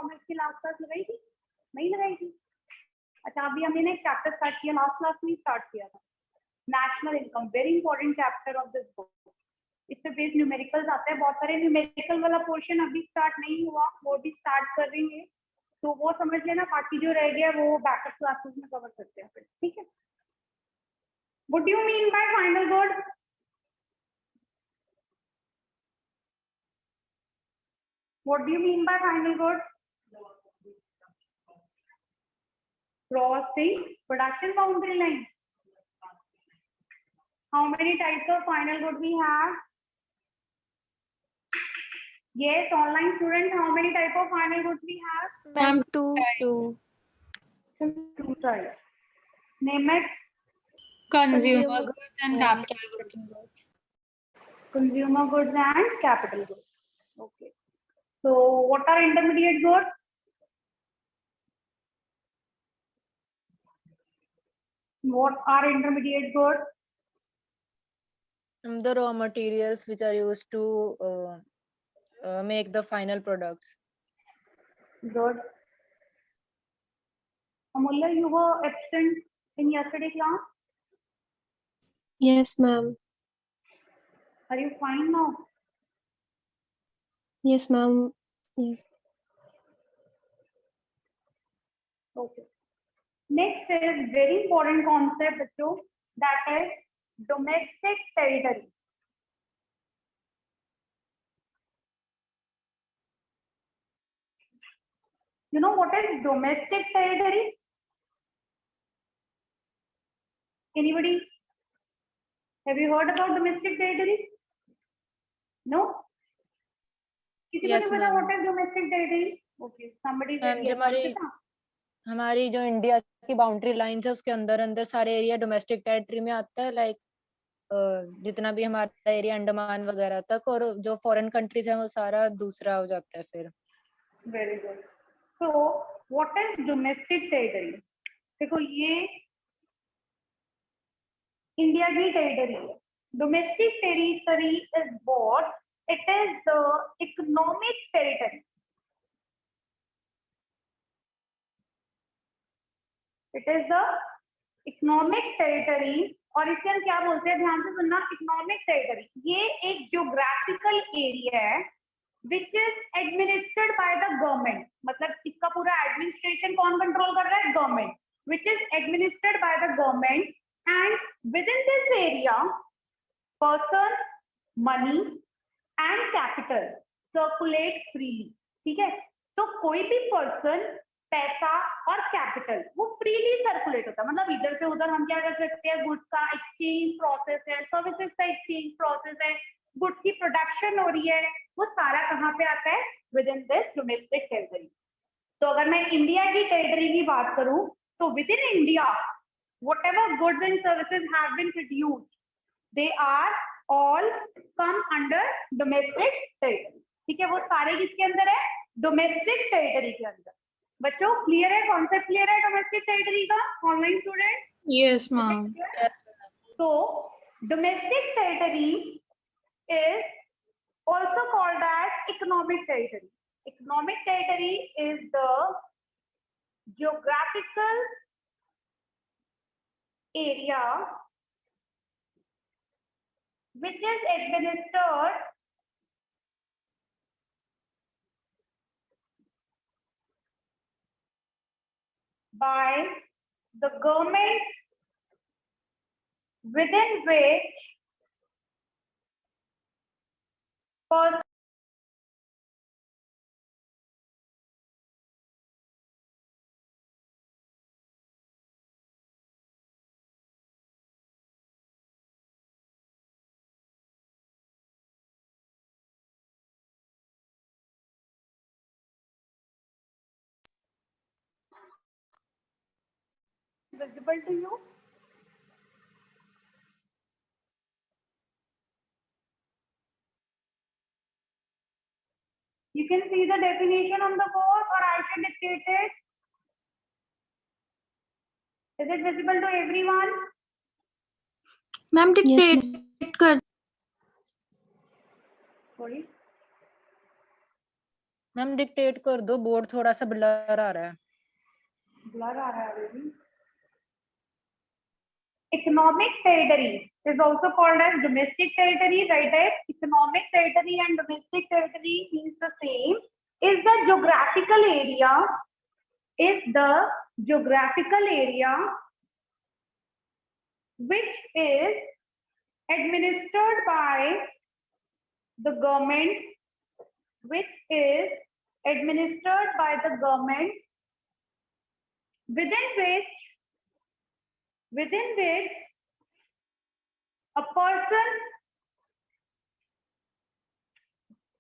Commerce की last class लगाई थी? नहीं लगाई थी? अच्छा, अभी हमने एक चैप्टर स्टार्ट किया, लास्ट क्लास में स्टार्ट किया था, national income, very important chapter of this book. इससे बेस्ड न्यूमेरिकल्स आते हैं बहुत सारे। न्यूमेरिकल वाला पोर्शन अभी स्टार्ट नहीं हुआ, वो भी स्टार्ट कर देंगे, तो वो समझ लेना, बाकी जो रह गया वो बैकअप क्लासेस में कवर करते हैं फिर, ठीक है। What do you mean bye final good? What do you mean bye final good? Crossing production boundary line. How many types of final good we have? Yes, online student, how many type of final goods we have? Ma'am, two. Two types. Name it. Consumer goods and capital goods. Consumer goods and capital goods. Okay. So what are intermediate goods? What are intermediate goods? The raw materials which are used to make the final products. Good. Amulya, you were absent in yesterday class. Yes, ma'am. Are you fine now? Yes, ma'am. Yes. Okay. Next is very important concept, बच्चों, that is domestic territory. You know what is domestic territory? Anybody? Have you heard about domestic territory? No? किसी को Yes, नहीं पता ma'am. what is domestic territory? Okay, somebody said yes. हमारी जो India की boundary lines है उसके अंदर अंदर सारे एरिया डोमेस्टिक टेरिटरी में आता है, लाइक जितना भी हमारा एरिया अंडमान वगैरह तक, और जो फॉरेन कंट्रीज है वो सारा दूसरा हो जाता है फिर। Very good. So what is domestic territory? देखो, ये इंडिया की टेरिटरी है। Domestic territory is what? It is the economic territory. It is the economic territory, और इसे हम क्या बोलते हैं, ध्यान से सुनना, इकोनॉमिक टेरिटरी ये एक ज्योग्राफिकल एरिया है which is administered by the government. मतलब इसका पूरा एडमिनिस्ट्रेशन कौन कंट्रोल कर रहा है? Government. Which is administered by the government, and with in this area person, money and capital circulate freely. ठीक है, तो कोई भी पर्सन, पैसा और कैपिटल वो फ्रीली सर्कुलेट होता है। मतलब इधर से उधर हम क्या कर सकते हैं, गुड्स का एक्सचेंज प्रोसेस है, सर्विसेज का एक्सचेंज प्रोसेस है, गुड्स की प्रोडक्शन हो रही है, वो सारा कहाँ पे आता है? With in this domestic territory. तो अगर मैं इंडिया की टेरिटरी की बात करूं, तो with in India whatever goods and services have been produced, they are all come under domestic territory। ठीक है, वो सारे किसके अंदर है? डोमेस्टिक टेरिटरी के अंदर। बच्चों क्लियर है, कॉन्सेप्ट क्लियर है डोमेस्टिक टेरिटरी का? Online student? Yes, ma'am. So domestic territory is also called as economic territory. Economic territory is the geographical area which is administered by the government within which person visible to you? You can see the definition on the board, or I should dictate it. Is it visible to everyone? Ma'am, Yes, dictate कर Sorry. Ma'am dictate कर दो, board थोड़ा सा blur आ रहा है। Blur आ रहा है baby. Economic territory is also called as domestic territory, right? Economic territory and domestic territory means the same. Is the geographical area which is administered by the government, within which a person,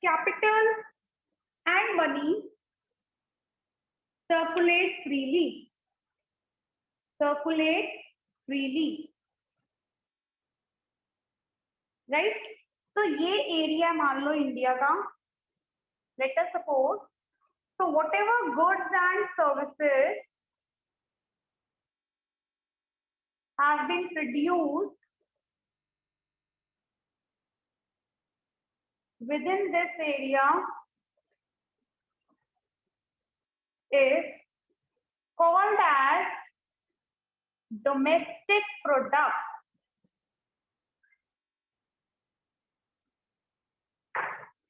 capital and money circulate freely. Right? तो ये area मान लो India का. Let us suppose. So whatever goods and services have been produced within this area is called as domestic product.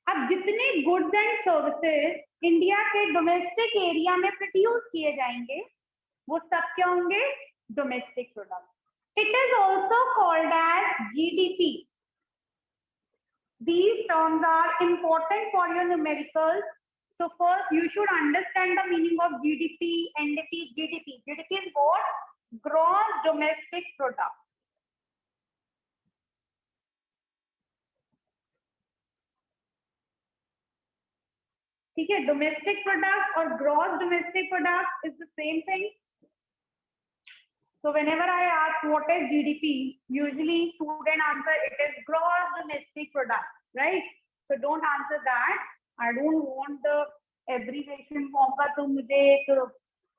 अब जितने goods and services India के domestic area में produce किए जाएंगे वो सब क्या होंगे? Domestic product. It is also called as GDP. These terms are important for your numericals. So first you should understand the meaning of GDP, NDP, GDP. GDP is what? Gross domestic product. ठीक है, domestic product और gross domestic product is the same thing. So whenever I ask what is GDP, usually student answer it is gross domestic product, right? So don't answer that. I don't want the abbreviation form का तुम मुझे एक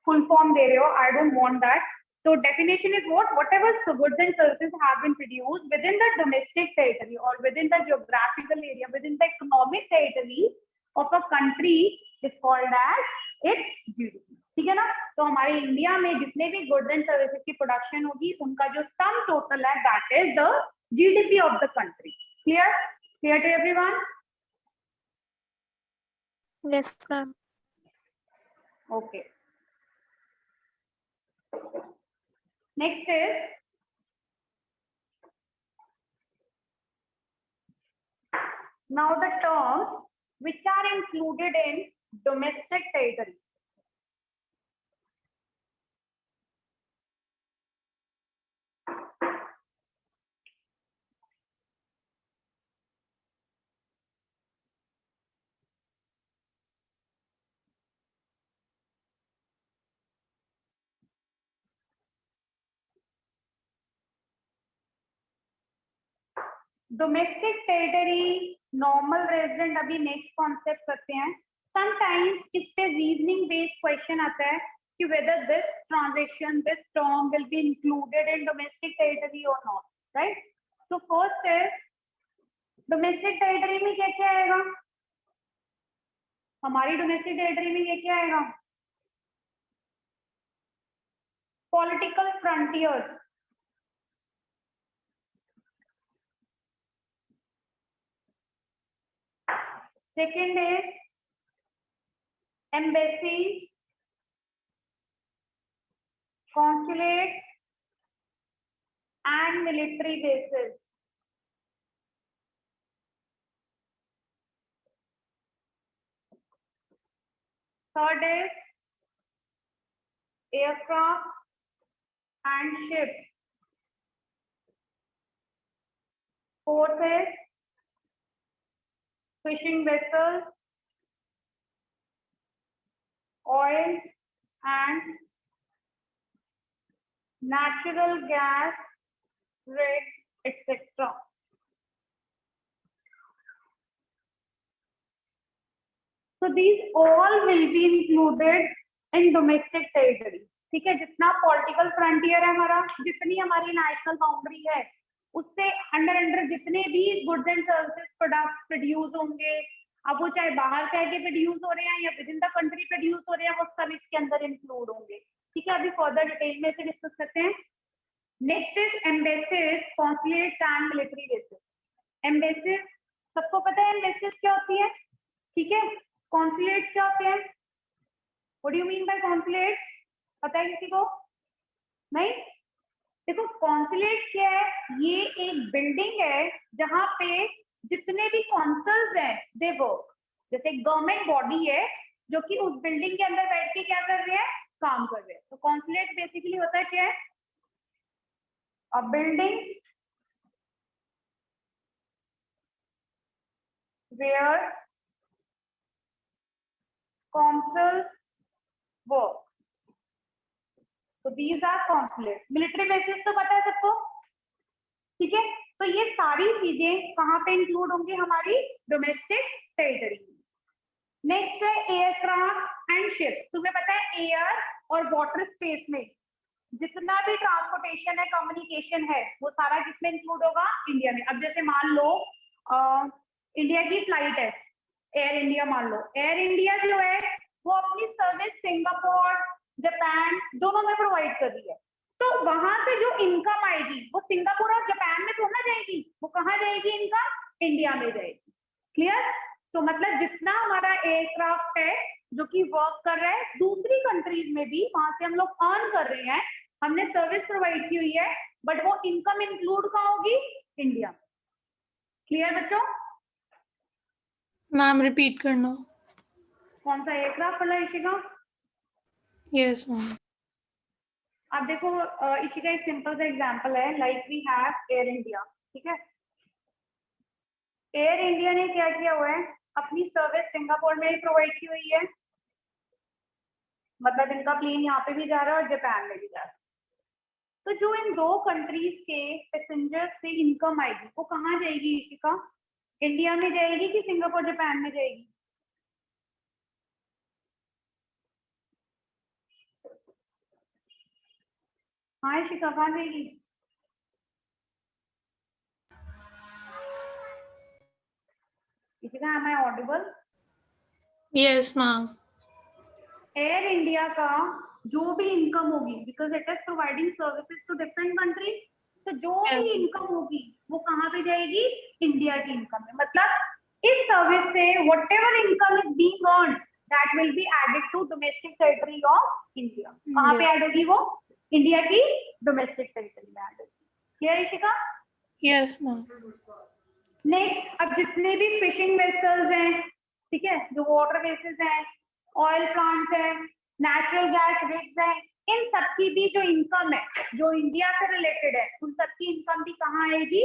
full form दे रहे हो. I don't want that. So definition is what? Whatever goods and services have been produced within the domestic territory or within the geographical area, within the economic territory of a country is called as its GDP. ठीक है ना? तो हमारे India में जितने भी goods and services की production होगी उनका जो सम टोटल है that is the GDP of the country. Clear to everyone? Yes, ma'am. Okay. Next is now the terms which are included in domestic territory. Domestic territory, normal resident, अभी next concept करते हैं. Sometimes इससे reasoning based question आता है कि whether this transaction, this term will be included in domestic territory or not, right? So first is domestic territory में क्या क्या आएगा? हमारी डोमेस्टिक टेरिटरी में क्या क्या आएगा? Political frontiers, second is embassies, consulate and military bases. Third is aircraft and ships. Fourth is fishing vessels, oil and natural gas rigs, etc. So these all will be included in domestic territory. ठीक है, जितना political frontier है हमारा, जितनी हमारी national boundary है, उससे under जितने भी goods and services products produce होंगे, अब वो चाहे बाहर से आके प्रोड्यूस हो रहे हैं या with in the country produce हो रहे हैं, वो सब इसके अंदर इंक्लूड होंगे। ठीक है, अभी फर्दर डिटेल में से डिस्कस करते हैं। Next is embassies, consulates and military bases. Embassies सबको पता है एम्बेसीज क्या होती है, ठीक है। कॉन्सुलेट्स क्या होते हैं, what do you mean bye consulates, पता है किसी को? नहीं, देखो कॉन्सुलेट क्या है, ये एक बिल्डिंग है जहां पे जितने भी कॉन्सल्स हैं दे वर्क। जैसे एक गवर्नमेंट बॉडी है जो कि उस बिल्डिंग के अंदर बैठ के क्या कर रहे हैं, काम कर रहे हैं। तो कॉन्सुलेट बेसिकली होता है क्या है, अ बिल्डिंग वेयर consuls work. तो these are consulates. Military bases तो पता है सबको, ठीक है। तो ये सारी चीजें कहाँ पे इंक्लूड होंगी, हमारी डोमेस्टिक टेरिटरी। नेक्स्ट है एयरक्राफ्ट एंड शिप्स। तुम्हें पता है एयर और वाटर स्पेस में जितना भी ट्रांसपोर्टेशन है, कम्युनिकेशन है, वो सारा किसमें इंक्लूड होगा, इंडिया में। अब जैसे मान लो इंडिया की फ्लाइट है, एयर इंडिया मान लो, एयर इंडिया जो है वो अपनी सर्विस सिंगापुर, जापान दोनों में प्रोवाइड कर रही है। तो वहां से जो इनकम आएगी वो सिंगापुर और जापान में थोड़ा जाएगी, वो कहाँ जाएगी, इनकम इंडिया में जाएगी। क्लियर? तो मतलब जितना हमारा एयरक्राफ्ट है जो कि वर्क कर रहा है दूसरी कंट्रीज में भी, वहां से हम लोग अर्न कर रहे हैं, हमने सर्विस प्रोवाइड की हुई है, बट वो इनकम इंक्लूड कहाँ होगी, इंडिया में। क्लियर बच्चों? मैम रिपीट करना। कौन सा एयरक्राफ्ट वाला इशिका? Yes ma'am. अब देखो इशिका एक सिंपल सा एग्जांपल है, like we have Air India, ठीक है। एयर इंडिया ने क्या किया हुआ है, अपनी सर्विस सिंगापुर में ही प्रोवाइड की हुई है, मतलब इनका प्लेन यहाँ पे भी जा रहा है और जापान में भी जा रहा है। तो जो इन दो कंट्रीज के पैसेंजर्स से इनकम आएगी वो कहाँ जाएगी इशिका, इंडिया में जाएगी कि सिंगापुर जापान में जाएगी? हाँ इशिका, कहाँ जाएगी? Ishika am I audible? Yes ma'am. Air India का जो भी इनकम होगी, because it is providing services to different countries, तो जो भी इनकम होगी वो कहाँ पे जाएगी, इंडिया की इनकम में। मतलब इस सर्विस से whatever income is being earned that will be added to domestic territory of India. कहाँ पे ऐड होगी वो, इंडिया की डोमेस्टिक टेरिटरी में ऐड होगी। Clear Ishika? Yes ma'am. Next, अब जितने भी फिशिंग वेसल्स हैं, ठीक है, जो वाटर बेसिस हैं, ऑयल प्लांट्स है, नेचुरल गैस रिग्स है, इन सबकी भी जो इनकम है जो इंडिया से रिलेटेड है, उन सबकी इनकम भी कहाँ आएगी,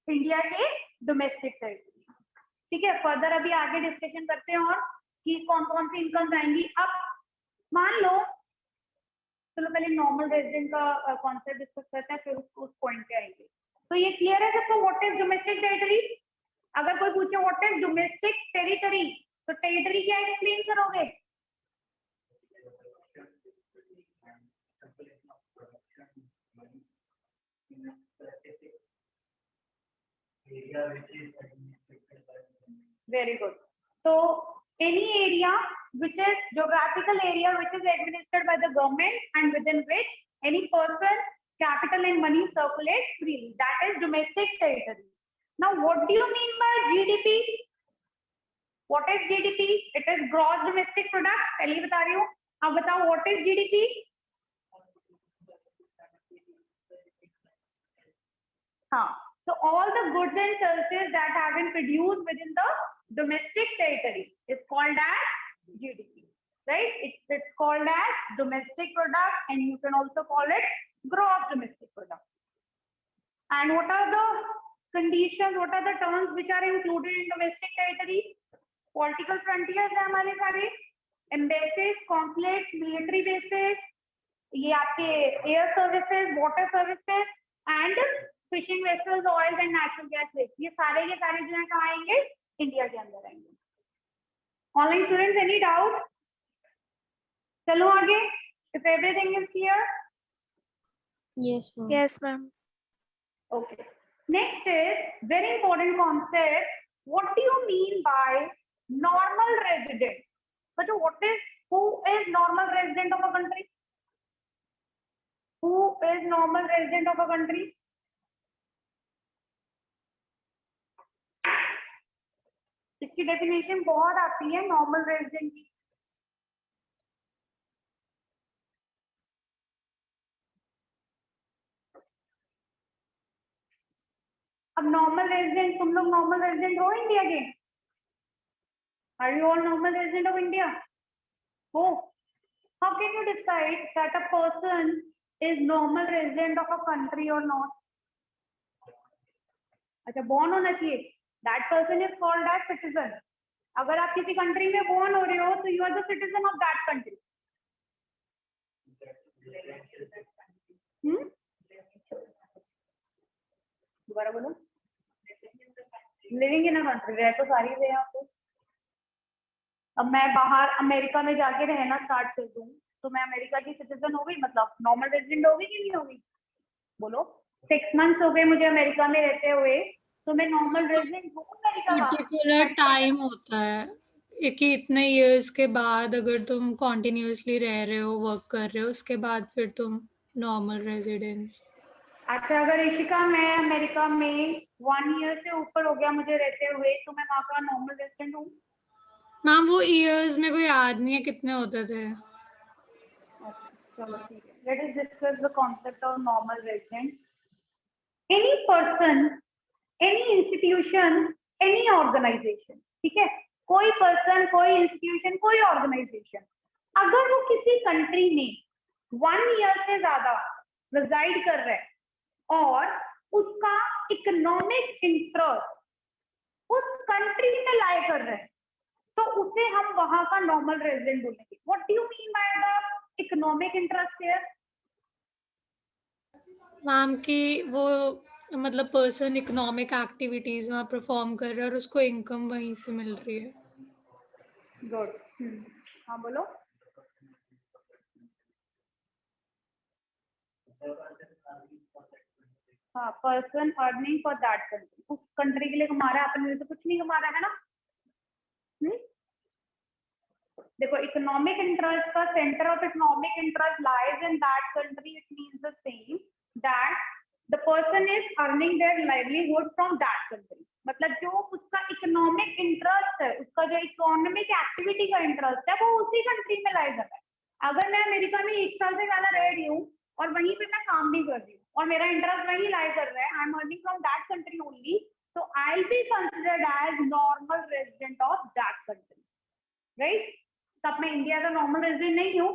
इंडिया के डोमेस्टिक टेरिटरी। ठीक है, फर्दर अभी आगे डिस्कशन करते हैं और कि कौन कौन सी इनकम आएंगी। अब मान लो, चलो पहले नॉर्मल रेजिडेंट का कॉन्सेप्ट डिस्कस करते हैं, फिर उस पॉइंट पे आएंगे। तो ये क्लियर है सबको व्हाट इज डोमेस्टिक टेरिटरी? अगर कोई पूछे व्हाट इज डोमेस्टिक टेरिटरी, तो टेरिटरी क्या एक्सप्लेन करोगे? Very good. So any area which is geographical area which is administered by the government and within which any person, capital and money circulate freely, that is domestic territory. Now what do you mean by GDP? What is GDP? It is gross domestic product. पहले बता रही हूँ, अब बताओ what is GDP? हाँ, so all the goods and services that have been produced within the domestic territory is called as GDP, right? It's called as domestic product, and you can also call it gross domestic product. And what are the conditions, what are the terms which are included in domestic territory? Political frontiers है हमारे सारे, embassies, consulates, military bases, ये आपके air services, water services and fishing vessels, oil and natural gas, ये सारे के सारे जो है कहाँ आएंगे, इंडिया के अंदर आएंगे। Online students, any doubt? चलो आगे, if everything is clear. Yes, ma'am. Yes, ma'am. Okay, next is very important concept, what do you mean by normal resident. But who is normal resident of a country? Who is normal resident of a country? इसकी definition बहुत आती है normal resident की. अब normal resident, तुम लोग normal resident हो India के? Are you all normal resident of India? हो. How can you decide that a person is normal resident of a country और नॉट? अच्छा, बॉर्न होना चाहिए. That person is called as citizen. अगर आप किसी कंट्री में बॉर्न हो रहे हो तो you are the citizen of that country. दोबारा बोलो. लिविंग इन अ कंट्री, रह तो सारी रहे हैं आपको. अब मैं बाहर अमेरिका में जाके रहना स्टार्ट कर दूं तो मैं अमेरिका की सिटीजन हो गई, मतलब नॉर्मल रेजिडेंट हो गई कि नहीं हो गई? बोलो. 6 मंथ्स हो गए मुझे अमेरिका में रहते हुए, तो मैं नॉर्मल रेजिडेंट हूँ अमेरिका का. पर्टिकुलर टाइम होता है कि इतने इयर्स के बाद अगर तुम कॉन्टिन्यूसली रह रहे हो, वर्क कर रहे हो, उसके बाद फिर तुम नॉर्मल रेजिडेंट. अच्छा, अगर इशिका मैं अमेरिका में 1 ईयर से ऊपर हो गया मुझे रहते हुए, तो मैं वहाँ का नॉर्मल रेजिडेंट हूँ? मैम वो इयर्स में कोई याद नहीं है कितने होते थे. चलो ठीक है. Let us discuss the concept of normal resident. Any person, any institution, any organisation. ठीक है, कोई पर्सन, कोई इंस्टीट्यूशन, कोई ऑर्गेनाइजेशन अगर वो किसी कंट्री में 1 ईयर से ज्यादा रिजाइड कर रहा है और उसका इकोनॉमिक इंटरेस्ट उस कंट्री में लाई कर रहे हैं, तो उसे हम वहां का नॉर्मल रेजिडेंट बोलेंगे. What do you mean by the economic interest here? Ma'am कि वो मतलब पर्सन इकोनॉमिक एक्टिविटीज वहाँ परफॉर्म कर रहा है और उसको इनकम वहीं से मिल रही है. गुड. हाँ बोलो. हाँ, person earning for that country. उस कंट्री के लिए कमा रहा है, अपने लिए तो कुछ नहीं कमा रहा है ना. देखो, इकोनॉमिक इंटरेस्ट का centre of economic interest lies in that country. It means the same that the person is earning their livelihood from that country. मतलब जो उसका इकोनॉमिक इंटरेस्ट है, उसका जो इकोनॉमिक एक्टिविटी का इंटरेस्ट है, वो उसी कंट्री में लाई कर रहा है. अगर मैं अमेरिका में 1 साल से ज्यादा रह रही हूँ और वहीं पे मैं काम भी कर रही हूँ और मेरा इंटरेस्ट वहीं लाई कर रहा है, I am earning from that country only, तो I will be considered as normal resident of that country. Right? तब मैं इंडिया का नॉर्मल रेजिडेंट नहीं हूँ,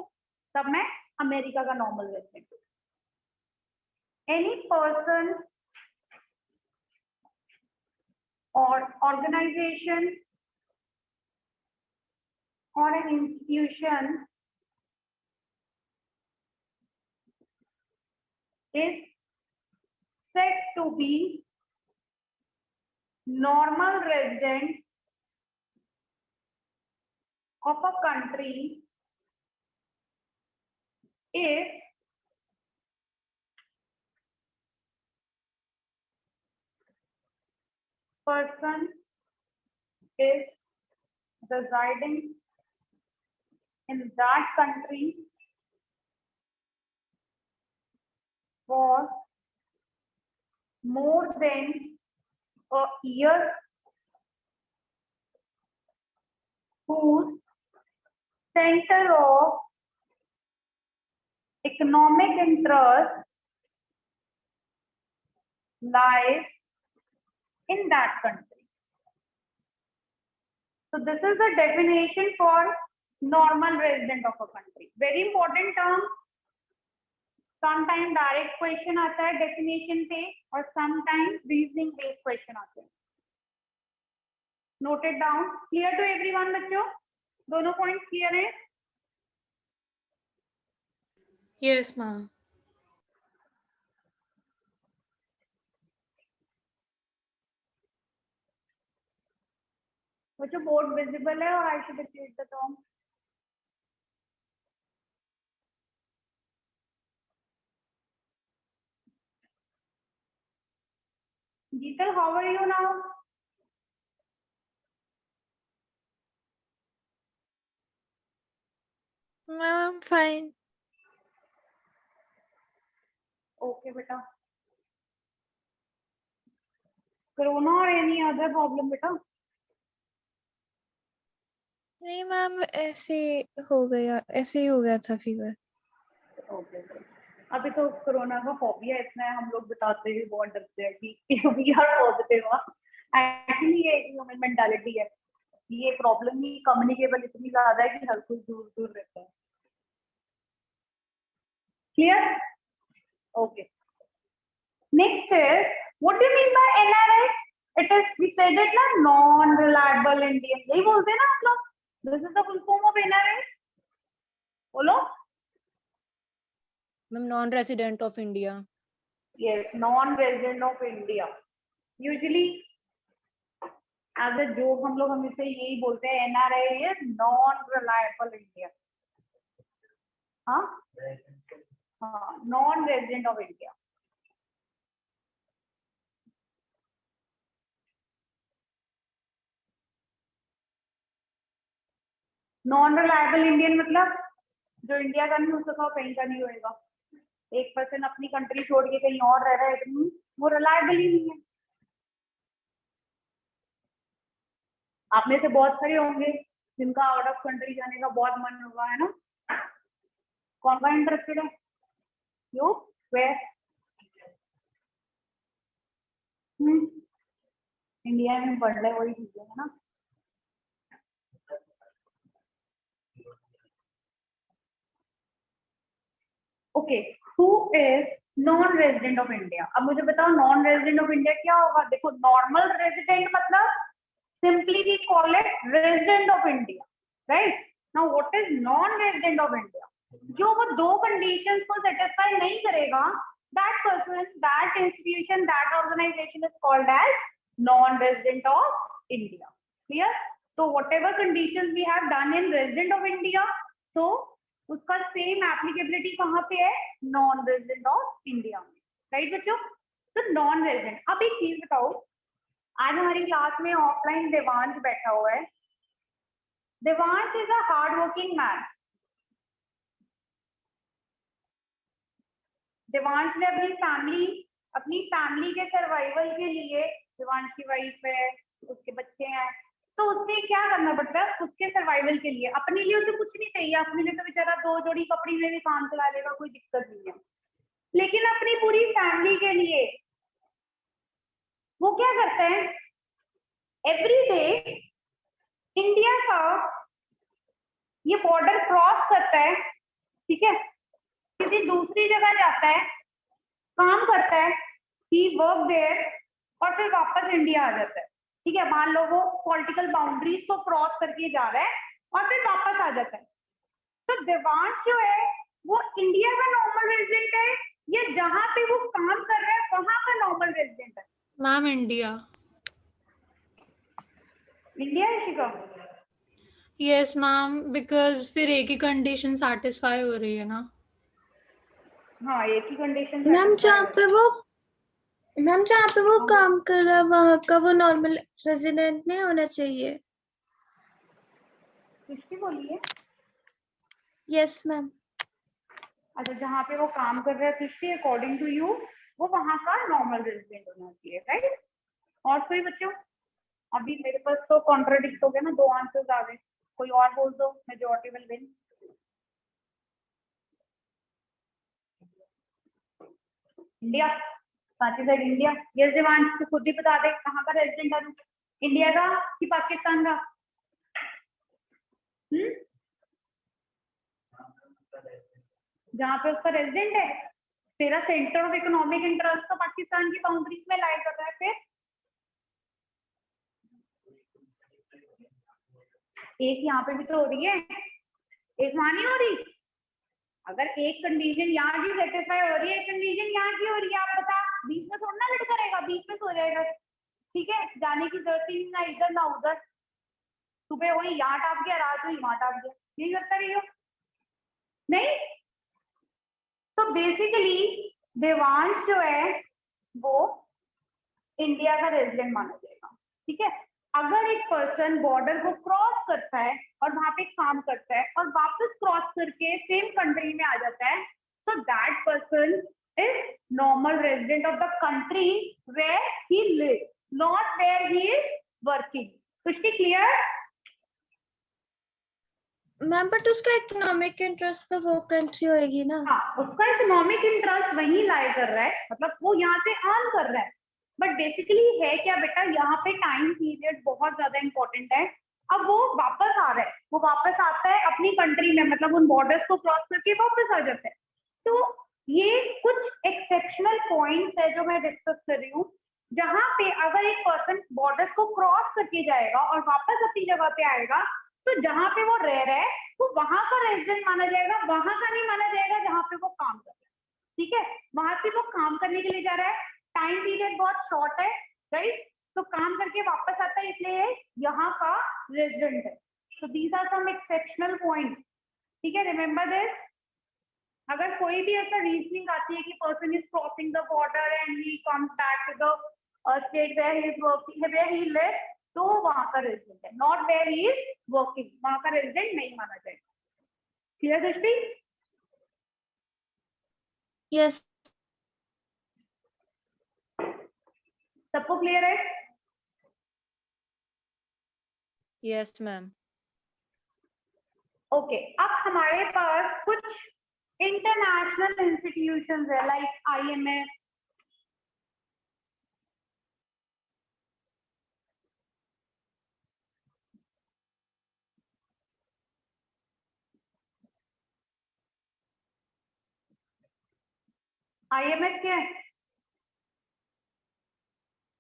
तब मैं अमेरिका का नॉर्मल रेजिडेंट हूँ. एनी पर्सन और organisation or an institution is said to be normal resident of a country if person is residing in that country for more than a year, whose center of economic interest lies in that country. So this is the definition for normal resident of a country. Very important term. Sometimes direct question आता है definition पे और sometimes reasoning based question आते हैं. Note it down. Clear to everyone बच्चों? दोनों points clear हैं? Yes ma'am. बच्चों board visible है और I should repeat the term. Geetal, how are you now? Ma'am fine. Okay बेटा। कोरोना और एनी अदर प्रॉब्लम बेटा? नहीं मैम, ऐसे ही हो गया था फीवर। ओके। अभी तो कोरोना का फोबिया इतना है, हम लोग बताते हैं, बहुत डरते हैं कि वी आर पॉजिटिव। एक्चुअली ये एक ह्यूमन मेंटालिटी है, ये प्रॉब्लम ही कम्युनिकेबल इतनी ज्यादा है कि हर कोई दूर दूर रहता है। Clear? Okay. Next is what do you mean by NRI? It is we said it ना, नॉन रिलायबल इंडियन, यही बोलते हैं ना आप लोग? This is the full form of NRI. बोलो। Ma'am non resident of India. Yes, non resident of India. Usually as a joke हम लोग हमेशा यही बोलते हैं, NRI is non reliable India. हाँ हाँ, non resident of India. Non reliable Indian मतलब जो इंडिया का नहीं हो सका कहीं का नहीं होएगा। एक पर्सन अपनी कंट्री छोड़ के कहीं और रह रहा है तो वो रिलायबल ही नहीं है। आप में से बहुत सारे होंगे जिनका आउट ऑफ कंट्री जाने का बहुत मन होगा, है ना? कौन कौन इंटरेस्टेड है? You where? इंडिया में पढ़ रहे वही ठीक है ना? Okay, who is non resident of India? अब मुझे बताओ नॉन रेजिडेंट ऑफ इंडिया क्या होगा? देखो, नॉर्मल रेजिडेंट मतलब simply we call it resident of India, right? Now what is non resident of India? जो वो दो कंडीशंस को सेटिस्फाई नहीं करेगा, that person, that institution, that organisation is called as non resident of India. Clear? तो whatever conditions we have done in resident of India, तो उसका same applicability कहाँ पे है? नॉन रेजिडेंट ऑफ इंडिया में, राइट बच्चों? तो नॉन रेजिडेंट। अब एक चीज बताओ, आज हमारी क्लास में ऑफलाइन देवांश बैठा हुआ है। Devansh is a hard working man. Devansh ने अपनी फैमिली के सर्वाइवल के लिए, देवांश की वाइफ है, उसके बच्चे हैं, तो उससे क्या करना पड़ता है? उसके सर्वाइवल के लिए, अपने लिए उसे कुछ नहीं चाहिए, अपने लिए तो बेचारा 2 जोड़ी कपड़े में भी काम चला लेगा, कोई दिक्कत नहीं है। लेकिन अपनी पूरी फैमिली के लिए वो क्या करते हैं? एवरी डे इंडिया का ये बॉर्डर क्रॉस करता है, ठीक है, किसी दूसरी जगह जाता है, काम करता है, ही वर्क देयर, और फिर वापस इंडिया आ जाता है। ठीक है, मान लो वो पॉलिटिकल बाउंड्रीज को क्रॉस करके जा रहा है और फिर वापस आ जाता है। तो देवांश जो है वो इंडिया का नॉर्मल रेजिडेंट है या जहां पे वो काम कर रहा है वहां का नॉर्मल रेजिडेंट है? Ma'am India. इंडिया है शिखा? यस मैम, बिकॉज फिर एक ही कंडीशन सेटिस्फाई हो रही है ना। हाँ, एक ही कंडीशन। मैम जहाँ पे वो काम कर रहा है वहाँ का वो नॉर्मल रेजिडेंट नहीं होना चाहिए? किसकी बोली है? Yes ma'am. अच्छा, जहाँ पे वो काम कर रहा है किसके अकॉर्डिंग टू यू वो वहां का नॉर्मल रेजिडेंट होना चाहिए, राइट? और कोई बच्चों? अभी मेरे पास तो कॉन्ट्राडिक्ट हो गया ना, 2 आंसर्स आ गए। कोई और बोल दो, मेजॉरिटी विल विन। इंडिया, साची साइड इंडिया। यस देवांश, तो खुद ही बता दे कहाँ का रेजिडेंट है, इंडिया का कि पाकिस्तान का? जहाँ पे उसका रेजिडेंट है। तेरा सेंटर ऑफ इकोनॉमिक इंटरेस्ट तो पाकिस्तान की बाउंड्रीज में लाई कर रहा है, फिर एक यहाँ पे भी तो हो रही है, एक वहां नहीं हो रही। अगर एक कंडीशन यहाँ की सेटिस्फाई हो रही है, एक कंडीशन यहाँ की हो रही है, आप बता, बीच में थोड़ा ना लड़का रहेगा, बीच में सो जाएगा। ठीक है, जाने की जरूरत ही नहीं, ना इधर ना उधर। सुबह वही यहाँ टाप गया, रात हुई वहां टाप गया, यही करता रही हो नहीं? तो बेसिकली देवांश जो है वो इंडिया का रेजिडेंट माना जाएगा, ठीक है? अगर एक पर्सन बॉर्डर को क्रॉस करता है और वहां पे काम करता है और वापस क्रॉस करके सेम कंट्री में आ जाता है, so that person is normal resident of the country where he lives, not where he is working. Pushti, clear? Ma'am but उसका इकोनॉमिक इंटरेस्ट तो वो कंट्री होएगी ना। हाँ, उसका इकोनॉमिक इंटरेस्ट वही लाई कर रहा है, मतलब वो यहाँ से अर्न कर रहा है, बट बेसिकली है क्या बेटा, यहाँ पे टाइम पीरियड बहुत ज्यादा इंपॉर्टेंट है। अब वो वापस आ रहा है, वो वापस आता है अपनी कंट्री में, मतलब उन बॉर्डर्स को क्रॉस करके वापस आ जाता है। तो ये कुछ एक्सेप्शनल पॉइंट्स है जो मैं डिस्कस कर रही हूँ, जहां पे अगर एक पर्सन बॉर्डर्स को क्रॉस करके जाएगा और वापस अपनी जगह पे आएगा, तो जहां पे वो रह रहा है वो वहां का रेजिडेंट माना जाएगा, वहां का नहीं माना जाएगा जहां पे वो काम कर रहा है। ठीक है, वहां से वो काम करने के लिए जा रहा है, टाइम पीरियड बहुत शॉर्ट है, राइट, तो काम करके वापस आता है, इसलिए यहाँ का रेजिडेंट है। तो these are some exceptional points. ठीक है, रिमेंबर दिस। अगर कोई भी ऐसा रीजनिंग आती है कि person is crossing the border and he comes back to the state where he is working, where he lives, तो वहां का रेजिडेंट है, not where he is working, वहां का रेजिडेंट नहीं माना जाएगा। क्लियर दृष्टि? यस। सबको क्लियर है? Yes ma'am. ओके, अब हमारे पास कुछ इंटरनेशनल इंस्टीट्यूशंस है, लाइक IMF, IMF क्या है?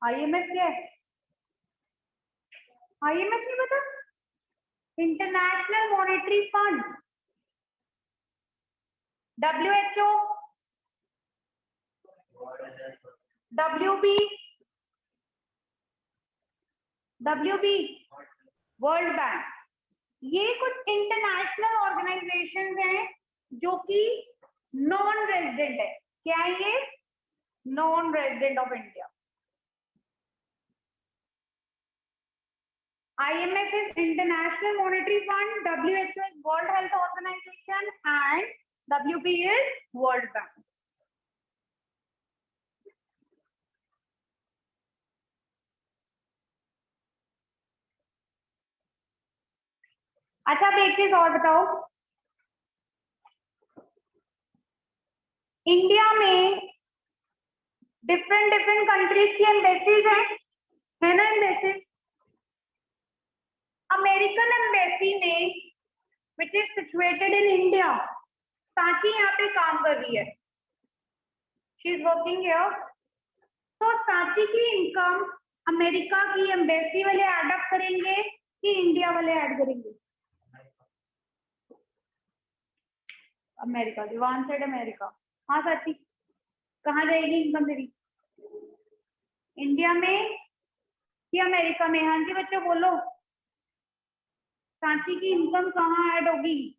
IMF क्या है? IMF नहीं पता? International monetary fund. WHO, WB, world bank, ये कुछ इंटरनेशनल ऑर्गेनाइजेशन हैं जो कि नॉन रेजिडेंट है। क्या है ये? Non resident of India. IMF is International Monetary Fund, WHO is World Health Organization, and WB is World Bank. अच्छा, अब एक चीज और बताओ, इंडिया में डिफरेंट डिफरेंट कंट्रीज की एम्बेसीज हैं, है ना एम्बेसीज? अमेरिकन एम्बेसी में which is situated in India, Sanchi यहाँ पे काम कर रही है, she is working here, तो सांची की इनकम अमेरिका की एम्बेसी वाले ऐड अप करेंगे कि इंडिया वाले ऐड करेंगे? अमेरिका की, वन साइड अमेरिका। हाँ सांची, कहाँ जाएगी इनकम तेरी? इंडिया में कि अमेरिका में? हाँ जी बच्चों बोलो, सांची की इनकम कहाँ ऐड होगी?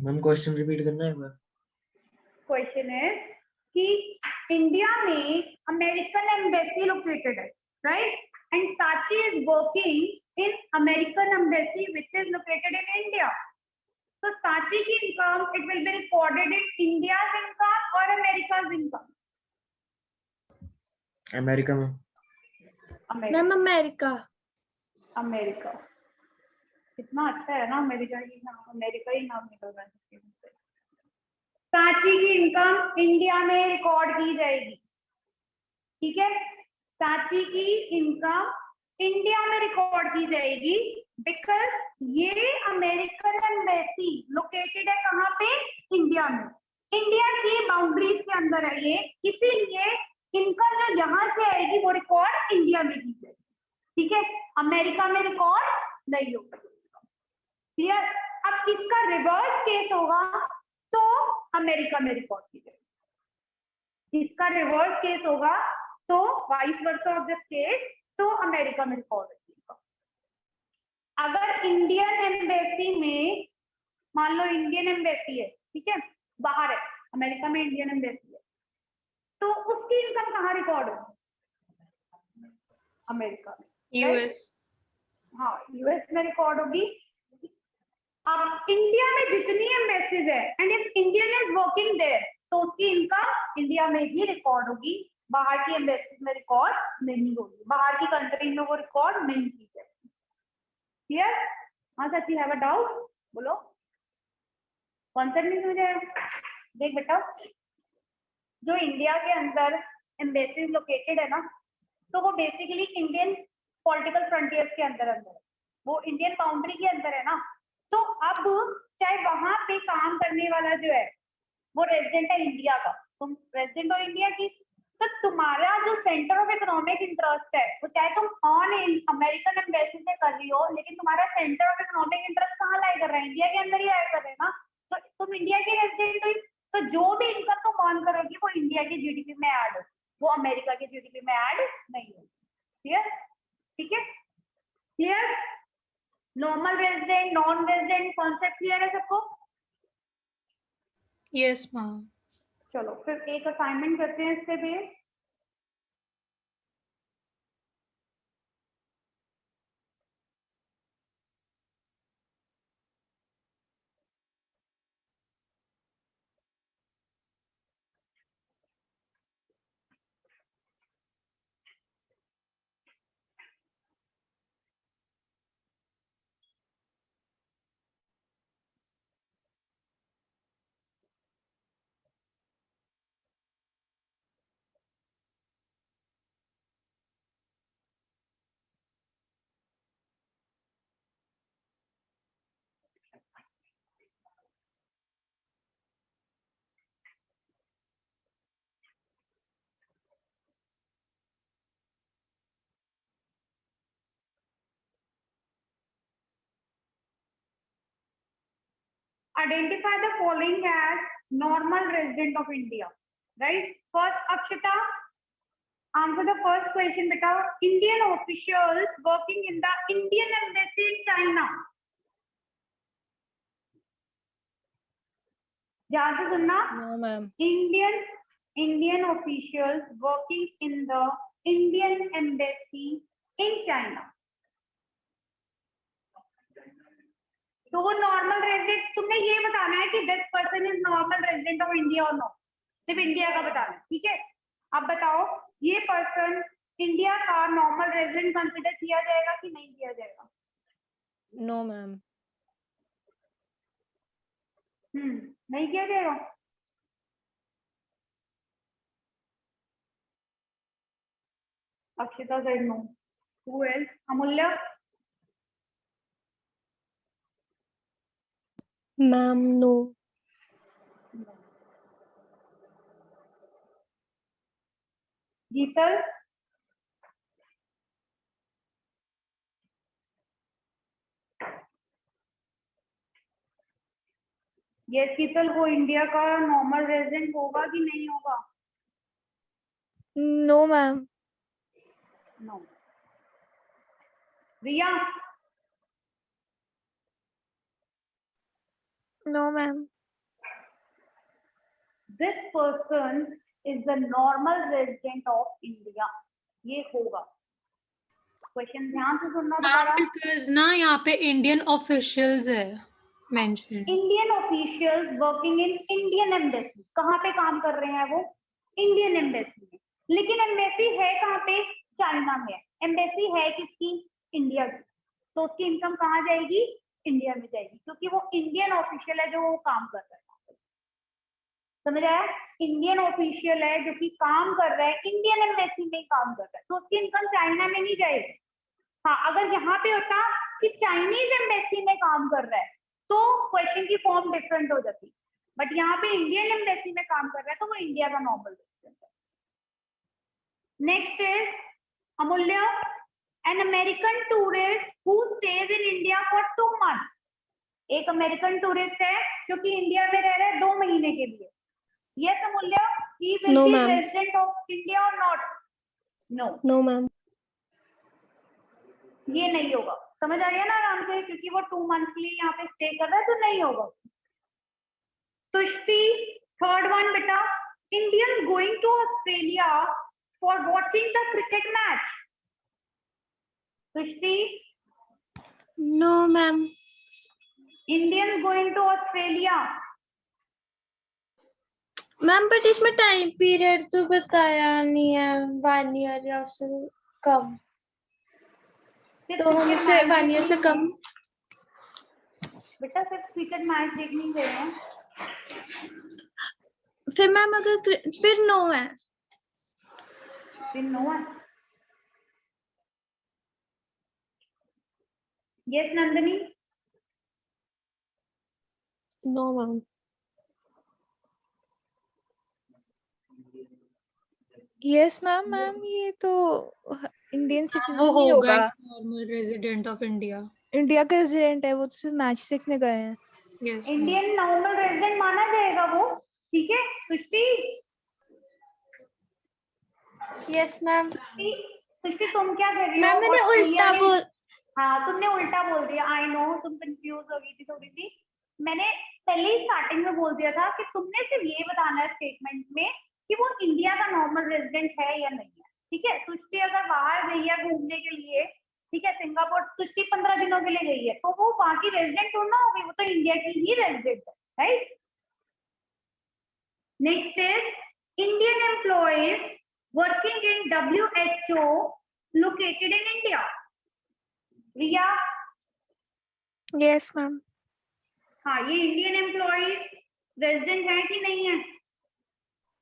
मैम क्वेश्चन रिपीट करना है एक बार। क्वेश्चन है कि इंडिया में अमेरिकन एम्बेसी लोकेटेड है, right, and Sanchi is working in American embassy which is located in India. तो सांची की income it will be recorded in India's income और अमेरिकाज इनकम? अमेरिका में। Ma'am America. अमेरिका कितना अच्छा है ना, अमेरिका की नाम, अमेरिका ही नाम निकल रहा है। सांची की इनकम इंडिया में रिकॉर्ड की जाएगी, ठीक है, सांची की इनकम इंडिया में रिकॉर्ड की जाएगी, बिकॉज ये अमेरिकन एम्बेसी लोकेटेड है कहाँ पे? इंडिया में, इंडिया की बाउंड्रीज के अंदर है ये, इसीलिए इनकम जो यहाँ से आएगी वो रिकॉर्ड इंडिया में की जाएगी, ठीक है, अमेरिका में रिकॉर्ड नहीं होगा। क्लियर? अब इसका रिवर्स केस होगा तो अमेरिका में रिकॉर्ड की जाएगी, इसका रिवर्स केस होगा तो vice versa of this case, तो अमेरिका में रिकॉर्ड होगा। अगर इंडियन एम्बेसी में, मान लो इंडियन एम्बेसी है, ठीक है, बाहर है, अमेरिका में इंडियन एम्बेसी है, तो उसकी इनकम कहाँ रिकॉर्ड होगी? अमेरिका में, यूएस। हाँ यूएस में रिकॉर्ड होगी। अब इंडिया में जितनी एम्बेसीज है and if Indian is working there तो उसकी इनकम इंडिया में ही रिकॉर्ड होगी, बाहर की एम्बेसीज में रिकॉर्ड नहीं होगी, बाहर की कंट्री में वो रिकॉर्ड नहीं की जाएगी। क्लियर? हाँ सची हैव अ डाउट? बोलो कॉन्सेप्ट नहीं समझ आया? देख बेटा, जो इंडिया के अंदर एम्बेसीज लोकेटेड है ना, तो वो बेसिकली इंडियन पॉलिटिकल फ्रंटियर्स के अंदर अंदर है, वो इंडियन बाउंड्री के अंदर है ना। तो अब चाहे वहां पे काम करने वाला जो है वो रेजिडेंट है इंडिया का, तुम रेजिडेंट हो इंडिया की, तो तुम्हारा जो सेंटर ऑफ इकोनॉमिक इंटरेस्ट है वो चाहे तुम ऑन अमेरिकन एम्बेसी से कर रही हो, लेकिन तुम्हारा सेंटर ऑफ इकोनॉमिक इंटरेस्ट कहाँ लाई कर रहा है? इंडिया के अंदर ही लाई कर रहे हैं ना। तो तुम इंडिया की रेजिडेंट हुई, तो जो भी इनकम तुम अर्न करोगी वो इंडिया की जीडीपी में ऐड हो, वो अमेरिका की जीडीपी में ऐड नहीं हो। क्लियर? ठीक है, clear? Normal resident, non resident concept clear है सबको? Yes ma'am. चलो फिर एक असाइनमेंट करते हैं इससे base. Identify the following as normal resident of India. Right? First, Akshita, answer the first question, beta. Indian officials working in the Indian embassy in China. ध्यान से सुनना। No ma'am. Indian officials working in the Indian embassy in China. तो वो normal resident, तुमने ये बताना है कि this person is normal resident of India और नो, सिर्फ इंडिया का बताना, ठीक है? अब बताओ ये पर्सन इंडिया का नॉर्मल रेजिडेंट कंसीडर किया जाएगा कि नहीं किया जाएगा? No ma'am. नहीं किया जाएगा। Akshita said no. Who else? Amulya? Ma'am no. Geetal? ये गीतल वो इंडिया का नॉर्मल रेजिडेंट होगा कि नहीं होगा? No ma'am. No. Riya? No ma'am. This person is the normal resident of India. ये होगा। क्वेश्चन ध्यान से सुनना दोबारा। बिकॉज ना यहाँ पे इंडियन ऑफिशियल्स है mention. Indian officials working in Indian embassy, कहाँ पे काम कर रहे हैं वो? इंडियन एम्बेसी में। लेकिन एम्बेसी है कहाँ पे? चाइना में। एम्बेसी है किसकी? इंडिया की। तो उसकी इनकम कहाँ जाएगी? इंडिया में जाएगी, क्योंकि वो इंडियन ऑफिशियल है जो वो काम कर रहा है। समझ आया? इंडियन ऑफिशियल है जो कि काम कर रहा है, इंडियन एम्बेसी में काम कर रहा है, तो उसकी इनकम चाइना में नहीं जाएगी। हाँ, अगर यहाँ पे होता कि चाइनीज एम्बेसी में काम कर रहा है तो क्वेश्चन की फॉर्म डिफरेंट हो जाती, बट यहाँ पे इंडियन एम्बेसी में काम कर रहा है तो वो इंडिया का नॉर्मल रेजिडेंट है। नेक्स्ट इज अमूल्य, an American tourist who stays in India for 2 months। एक अमेरिकन टूरिस्ट है जो कि इंडिया में रह रहा है 2 महीने के लिए। Yes Amulya, he will No, be ma'am. Resident of India और नॉट? नो। No ma'am. ये नहीं होगा। समझ आ गया ना आराम से, क्योंकि वो 2 months के लिए यहाँ पे स्टे कर रहा है तो नहीं होगा। तुष्टि, थर्ड वन बेटा, Indians going to Australia for watching the cricket match. Srishti, no ma'am. Indian going to Australia. Ma'am but इसमें टाइम पीरियड तो बताया नहीं है, 1 ईयर या उससे कम, तो हम इसे 1 ईयर से कम। बेटा सिर्फ क्रिकेट मैच देखने गए हैं। फिर मैम अगर फिर नो है। फिर नो है। Yes Nandini. No ma'am. Yes ma'am. Ma'am ये तो इंडियन वो सिटीजन ही होगा होगा, normal resident of India. India का रेजिडेंट है, वो तो सिर्फ मैच देखने गए हैं। यस इंडियन नॉर्मल रेजिडेंट माना जाएगा वो, ठीक है सृष्टि। Yes ma'am. सृष्टि तुम क्या कर रही हो? मैम मैंने ऑस्ट्रेलिया उल्टा में- बोल। हाँ तुमने उल्टा बोल दिया। आई नो तुम कंफ्यूज हो गई थी थोड़ी सी। मैंने पहले ही स्टार्टिंग में बोल दिया था कि तुमने सिर्फ ये बताना है स्टेटमेंट में कि वो इंडिया का नॉर्मल रेजिडेंट है या नहीं है, ठीक है। सृष्टि अगर बाहर गई है घूमने के लिए, ठीक है, सिंगापुर, सृष्टि 15 दिनों के लिए गई है, तो वो वहां की रेजिडेंट थोड़ा ना होगी, वो तो इंडिया की ही रेजिडेंट है, right. Next is Indian employees working in WHO located in India. Riya, yes ma'am. हाँ ये इंडियन एम्प्लॉइज रेजिडेंट है कि नहीं है?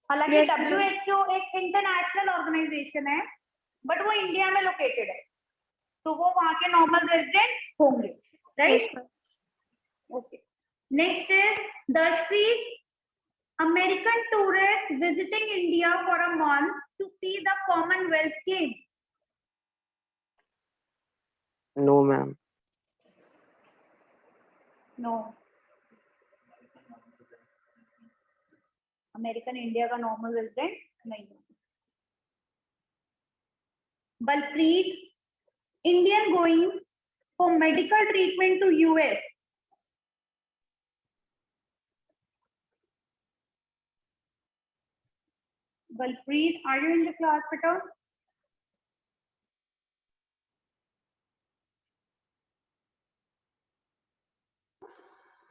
हालांकि Yes, ma'am. WHO एक इंटरनेशनल ऑर्गेनाइजेशन है, बट वो इंडिया में लोकेटेड है, तो वो वहां के नॉर्मल रेजिडेंट होंगे, yes right. Ma'am. Okay. Next is Darshi, American tourist visiting India for a month to see the Commonwealth Games. No, ma'am. No, American India का नॉर्मल रेजिडेंट नहीं है। Balpreet, Indian going for medical treatment to US। Balpreet, are you in the class, beta?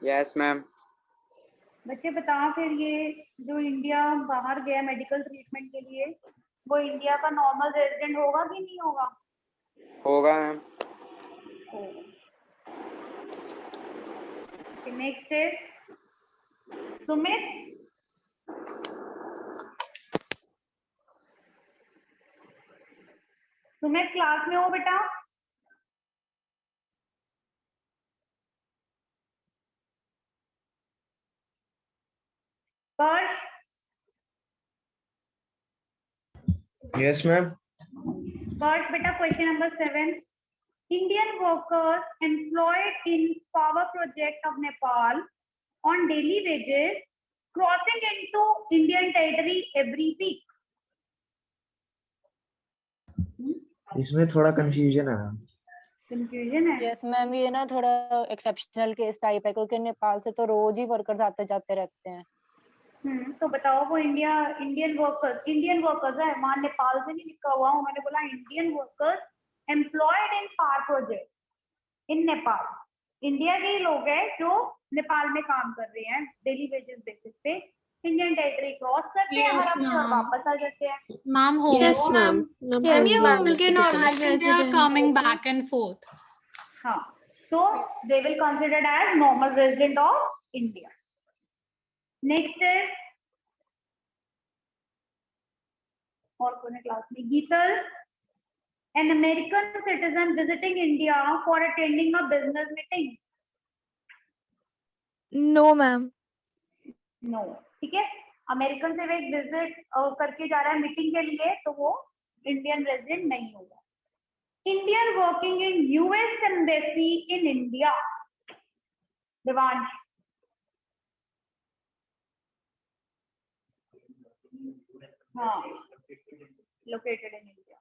Yes ma'am. बच्चे बताओ फिर, ये जो India बाहर गया मेडिकल ट्रीटमेंट के लिए, वो इंडिया का नॉर्मल रेजिडेंट होगा कि नहीं होगा? होगा ma'am. Next is Sumit, Sumit class में हो बेटा? पर्श, Yes, ma'am. पर्श बेटा, question number 7, Indian workers employed in power project of Nepal on daily wages crossing into Indian territory every week. इसमें थोड़ा कंफ्यूजन है मैम। कंफ्यूजन है? यस मैम, ये ना थोड़ा एक्सेप्शनल केस टाइप है, क्योंकि नेपाल से तो रोज ही वर्कर्स आते जाते रहते हैं। तो बताओ वो इंडियन वर्कर्स है, वहां नेपाल से नहीं लिखा हुआ, उन्होंने बोला Indian workers employed in power project in Nepal. India के ही लोग हैं जो नेपाल में काम कर रहे हैं डेली वेजेस बेसिस पे, इंडियन टेरिटरी क्रॉस करते हैं Yes, आराम से और ma'am. वापस आ जाते हैं। मैम होगा। Yes, ma'am. Yes, ये ma'am. होंगे normal They are resident coming होंगे। back and forth. हाँ, so they will considered as normal resident of India. Next is और कौन है क्लास में? गीतल, an American citizen visiting India for attending a business meeting. No ma'am. No, ठीक है। American से वो एक विजिट करके जा रहा है मीटिंग के लिए, तो वो इंडियन रेजिडेंट नहीं होगा। Indian working in US embassy in India. Devansh, हाँ, located in India.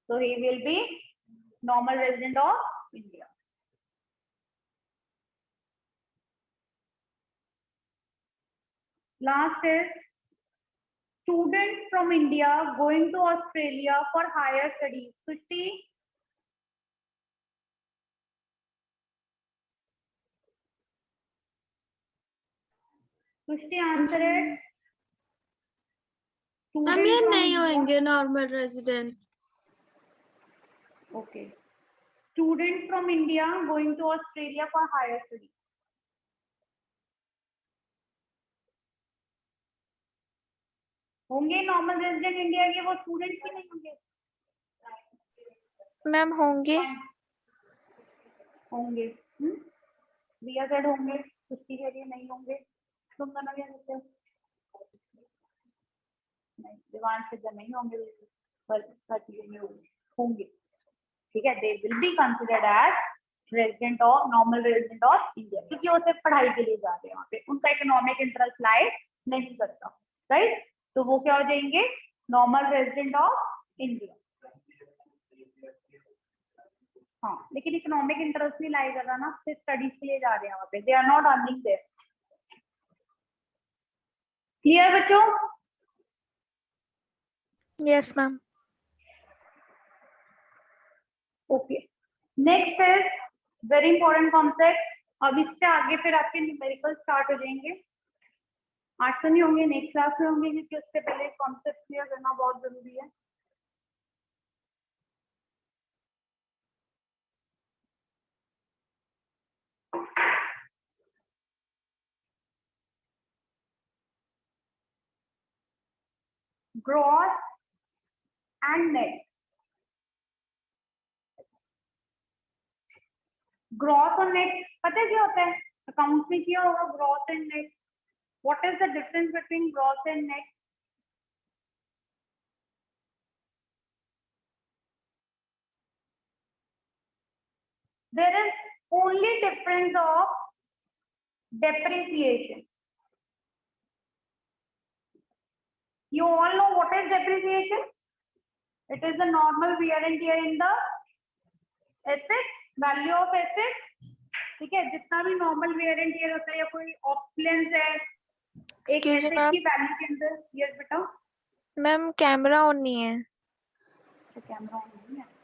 So he will be normal resident of India. Last is students from India going to Australia for higher studies. Sushti? Sushti, answer it. हम ये Students from नहीं India. होंगे normal resident. Okay. Students from India going to Australia for higher studies. होंगे normal resident India के, वो students ही नहीं होंगे. Ma'am होंगे. होंगे. रिया सेड होंगे, सुष्टि के लिए नहीं होंगे. तुम दोनों क्या कहते हो? नहीं, दिवांश से नहीं होंगे, पर होंगे. ठीक है, they will be considered as resident of normal resident of India, क्योंकि वो सिर्फ पढ़ाई के लिए जाते हैं वहाँ पे, उनका इकोनॉमिक इंटरेस्ट लाइट नहीं करता. राइट, तो वो क्या हो जाएंगे? Normal resident of India. हाँ, लेकिन इकोनॉमिक इंटरेस्ट नहीं लाई कर रहा ना, सिर्फ स्टडीज के लिए जा रहे हैं वहाँ पे. They are not earning there. Clear बच्चों? Yes ma'am. Okay, next is very important concept. अब इससे आगे फिर आपके न्यूमेरिकल स्टार्ट हो जाएंगे. आज तो नहीं होंगे, नेक्स्ट क्लास में होंगे, क्योंकि उससे पहले कॉन्सेप्ट क्लियर करना बहुत जरूरी है. Gross and net. ग्रॉस और नेट पता है क्या होता है? अकाउंट में किया होगा gross and net. What is the difference between gross and net? There is only difference of depreciation. You all know what is depreciation? It is the normal wear and tear in the assets, value of assets. ठीक है, जितना भी normal wear and tear होता है या कोई obsolescence है एक एसेट की वैल्यू के अंदर. यस बेटा. मैम कैमरा ऑन नहीं है. कैमरा ऑन नहीं है.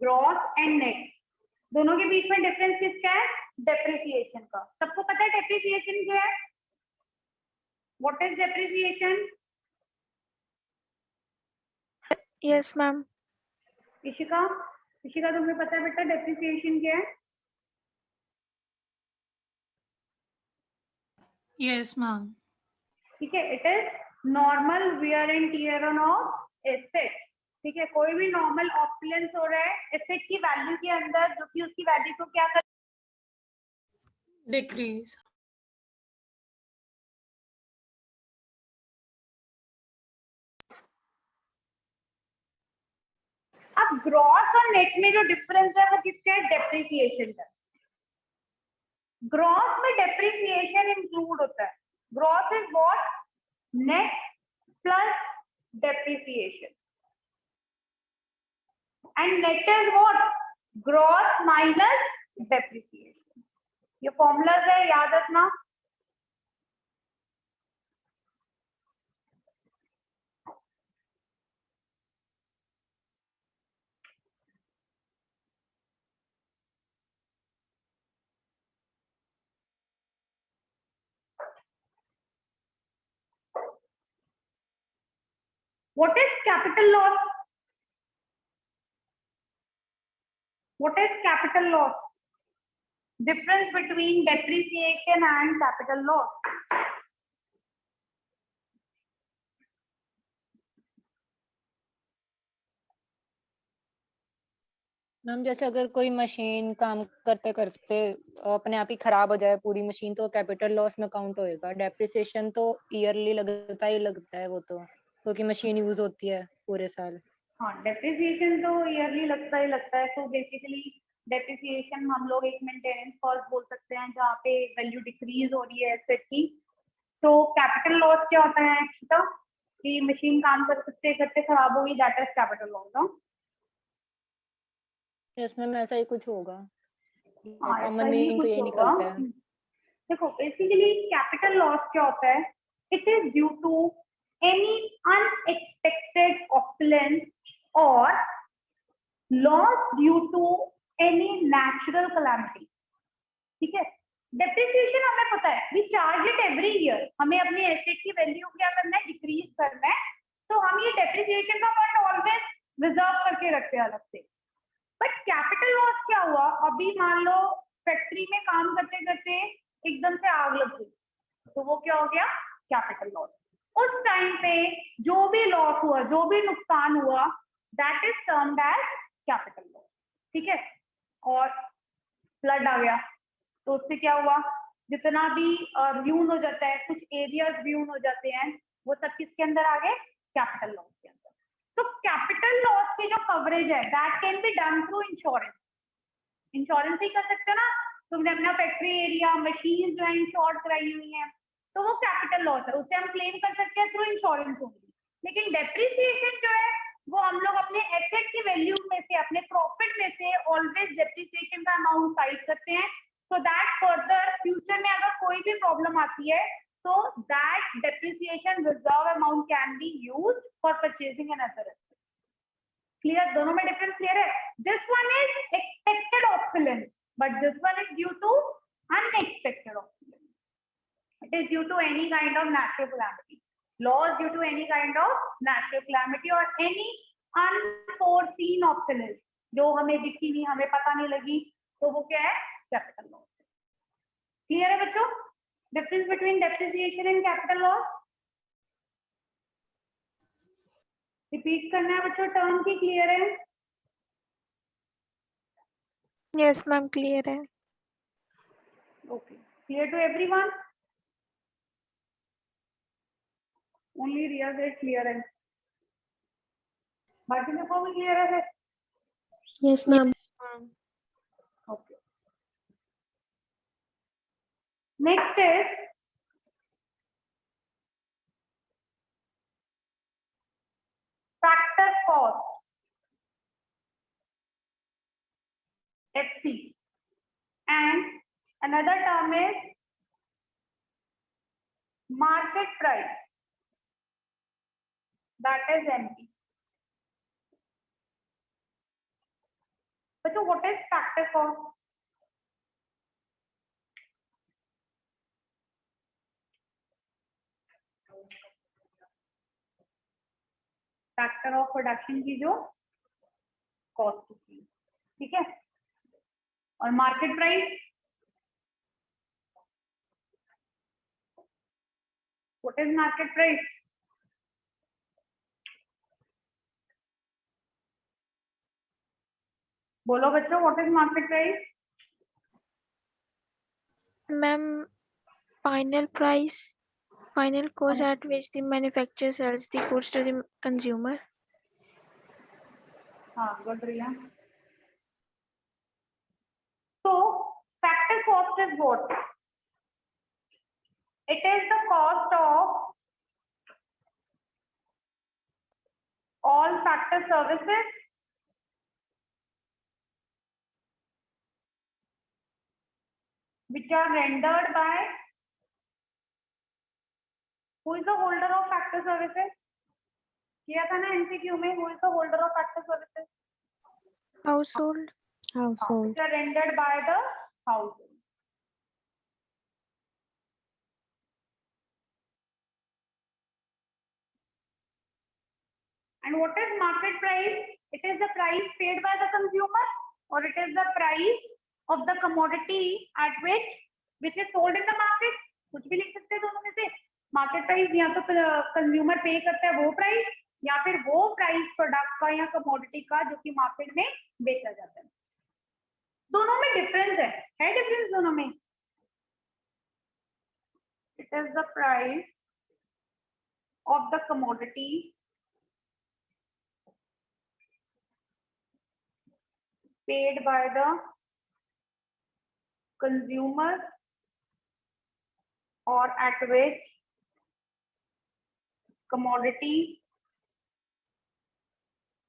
ग्रॉस एंड नेट दोनों के बीच में डिफरेंस किसका है? डेप्रिसिएशन का. सबको पता है डेप्रिसिएशन क्या है? What is depreciation? Yes ma'am. Ishika, Ishika तुम्हें पता है बेटा डेप्रिसिएशन क्या है? Yes ma'am. ठीक है, it is normal wear and tear on off asset. ठीक है, कोई भी नॉर्मल ऑब्सोलेंस हो रहा है एसेट की वैल्यू के अंदर, जो कि उसकी वैल्यू को क्या कर डिक्रीज. अब ग्रॉस और नेट में जो डिफरेंस है वो किसका है? डेप्रिसिएशन का. ग्रॉस में डेप्रिसिएशन इंक्लूड होता है. Gross is what? Net plus depreciation. And net is what? Gross minus depreciation. ये फॉर्मूलाज है, याद रखना. What is capital loss? What is capital loss? Difference between depreciation and capital loss. Ma'am जैसे अगर कोई machine काम करते करते अपने आप ही खराब हो जाए पूरी मशीन, तो कैपिटल लॉस में काउंट होएगा. डेप्रिसिएशन तो ईयरली लगता है वो तो, क्योंकि मशीन यूज होती है पूरे साल. हाँ, डेप्रिसिएशन तो ईयरली लगता है. तो बेसिकली डेप्रिसिएशन हम लोग एक मेंटेनेंस कॉस्ट बोल सकते हैं, जहाँ पे वैल्यू डिक्रीज हो रही है एसेट की. तो कैपिटल लॉस क्या होता है अक्षिता? कि मशीन काम करते करते खराब हो गई, दैट इज कैपिटल लॉस. इसमें में ऐसा ही कुछ होगा, हाँ, कॉमन ऐसा ही मीनिंग तो कुछ यही होगा। निकलता है। देखो बेसिकली कैपिटल लॉस क्या होता है? It is due to any unexpected obsolescence और loss due to any natural calamity. ठीक है, डेप्रिसिएशन हमें पता है, we charge it every year. हमें अपनी एसेट की वैल्यू क्या करना है? डिक्रीज करना है। तो हम ये डेप्रिसिएशन का फंड ऑलवेज रिजर्व करके रखते हैं अलग से। बट कैपिटल लॉस क्या हुआ? अभी मान लो फैक्ट्री में काम करते करते एकदम से आग लग गई, तो वो क्या हो गया? Capital loss. उस टाइम पे जो भी लॉस हुआ, जो भी नुकसान हुआ, that is termed as capital loss. ठीक है, और फ्लड आ गया तो उससे क्या हुआ? जितना भी ड्यून हो जाता है, कुछ एरियाज ड्यून हो जाते हैं, वो सब किसके अंदर आ गए? कैपिटल लॉस के अंदर। तो कैपिटल लॉस की जो कवरेज है that can be done through insurance. Insurance ही कर सकते हो ना, तुमने अपना फैक्ट्री एरिया, मशीन जो है इंश्योर कराई हुई है, तो वो कैपिटल लॉस है, उससे हम क्लेम कर सकते हैं थ्रू इंश्योरेंस होगी। लेकिन डेप्रिसिएशन जो है वो हम लोग अपने एसेट की वैल्यू में से, अपने प्रॉफिट में से ऑलवेज डेप्रिसिएशन का अमाउंट साइड करते हैं, सो दैट फर्दर फ्यूचर में अगर कोई भी प्रॉब्लम आती है तो that depreciation reserve amount can be used for purchasing another asset. Clear? दोनों में डिफरेंस क्लियर है? This one is expected obsolescence, but this one is due to unexpected obsolescence. It is due to any kind of natural calamity. Loss due to any kind of natural calamity or any unforeseen obsolescence जो हमें दिखी नहीं, हमें पता नहीं लगी, तो वो क्या है? Capital loss. क्लियर है बच्चों? Difference between depreciation and capital loss. Repeat करना है बच्चों, टर्म की क्लियर है? यस मैम क्लियर है। Okay, clear to everyone? Only Riya से क्लियर है, बाकी सबको भी क्लियर है? Yes ma'am. Okay, next is factor cost, FC, and another term is market price, that is MP. So what is factor cost? Factor of production की जो cost होती है, ठीक है? और market price, what is market price? बोलो बच्चों, what is market price? Ma'am final price, final cost at which the manufacturer sells the goods to the consumer. हाँ, good Riya. So factor cost is what? It is the cost of all factor services which are rendered by who is the holder of factor services? किया था ना MCQ में, who is the holder of factor services? Household. Which are rendered by the household. And what is market price? It is the price paid by the consumer, or it is the price of the commodity at which is sold in the market. कुछ भी लिख सकते हैं दोनों में से. Market price या तो कंज्यूमर पे करता है वो प्राइस, या फिर वो प्राइस प्रोडक्ट का या कमोडिटी का जो कि मार्केट में बेचा जाता है. दोनों में डिफरेंस है डिफरेंस दोनों में. It is the price of the commodity paid by the consumer or at which commodity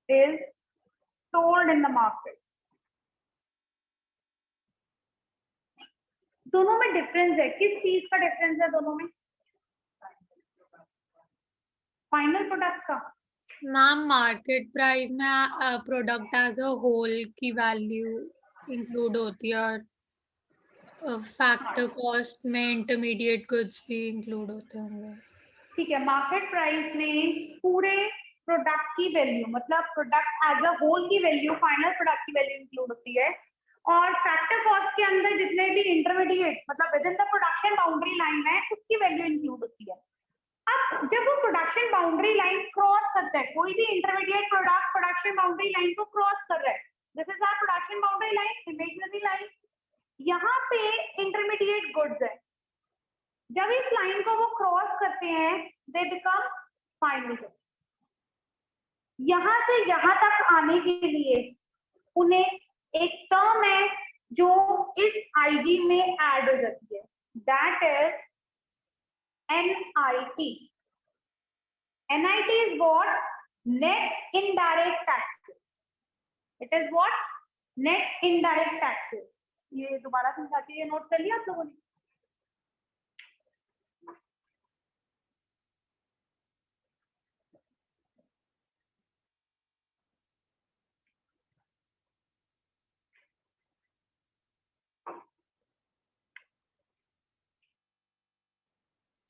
is sold in the market. दोनों में डिफरेंस है, किस चीज का डिफरेंस है दोनों में? फाइनल प्रोडक्ट का। मैम मार्केट प्राइस में प्रोडक्ट एज अ होल की वैल्यू इंक्लूड होती है और फैक्टर कॉस्ट में इंटरमीडिएट गुड्स भी इंक्लूड होते होंगे। ठीक है, मार्केट प्राइस में पूरे प्रोडक्ट की वैल्यू, मतलब प्रोडक्ट एज अ होल की वैल्यू, फाइनल प्रोडक्ट की वैल्यू इंक्लूड होती है, और फैक्टर कॉस्ट के अंदर जितने भी इंटरमीडिएट मतलब with in the production boundary line है उसकी वैल्यू इंक्लूड होती है। अब जब वो प्रोडक्शन बाउंड्री लाइन क्रॉस करता है, कोई भी intermediate product production boundary line को क्रॉस कर रहा है, this is our production boundary line, imaginary line, यहाँ पे इंटरमीडिएट गुड्स है, जब इस लाइन को वो क्रॉस करते हैं दे बिकम फाइनल गुड्स। यहां से यहां तक आने के लिए उन्हें एक टर्म है जो इस आईडी में ऐड हो जाती है, that is NIT. NIT is what? Net indirect taxes. It is what? Net indirect taxes. ये दोबारा समझाती है, नोट कर लिया आप लोगों ने?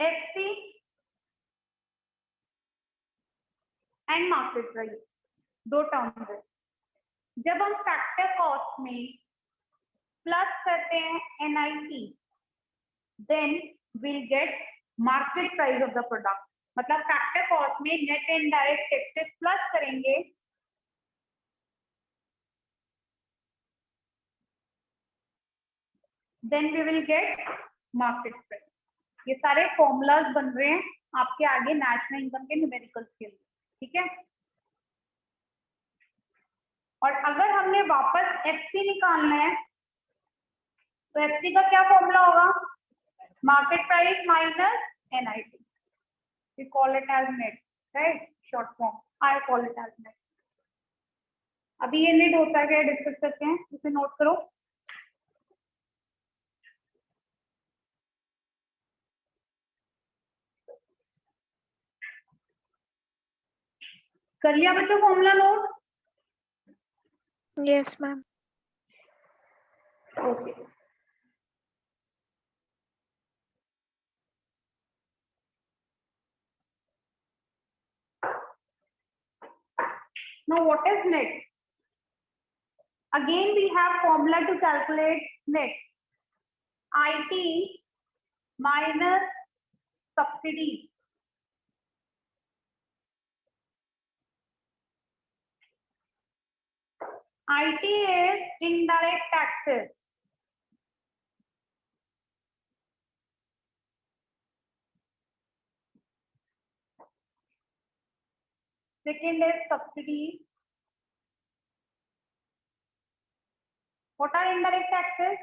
FC एंड मार्केट प्राइस, दो टर्म्स है। जब हम फैक्टर कॉस्ट में प्लस करते हैं NIT, then will get market price of the product. मतलब फैक्टर कॉस्ट में net and direct taxes plus करेंगे, then we will get market price. ये सारे फॉर्मूलाज बन रहे हैं आपके आगे नेशनल इनकम के न्यूमेरिकल्स के लिए, ठीक है? और अगर हमने वापस FC निकालना है तो FC का क्या फॉर्मूला होगा? Market price minus NIT. We call it as net, right? Short form. I call it as net. अभी ये नेट होता है क्या, डिस्कस करते हैं, इसे नोट करो। कर लिया बच्चों formula note? Yes ma'am. Okay, now what is net? Again we have formula to calculate net. IT minus subsidy. IT is indirect taxes. Second is subsidy. What are indirect taxes?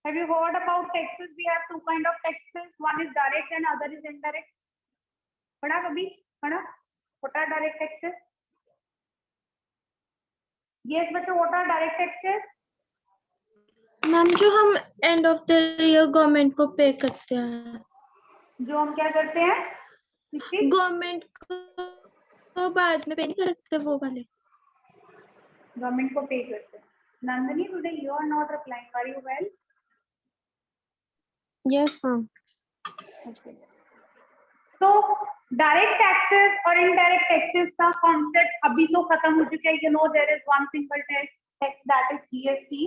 Have you heard about taxes? We have two kind of taxes. One is direct and other is indirect. पढ़ा कभी? पढ़ा? What are direct taxes? Yes बच्चों, what are direct taxes? Ma'am जो हम end of the year government को पे करते हैं, जो हम क्या करते हैं? गवर्नमेंट को बाद में पे नहीं करते वो वाले। गवर्नमेंट को पे करते हैं। Nandini, today you are not replying. Are you well? Yes ma'am. Okay. So direct taxes और indirect taxes का concept अभी तो खत्म हो चुका है. You know there is one single tax that is GST.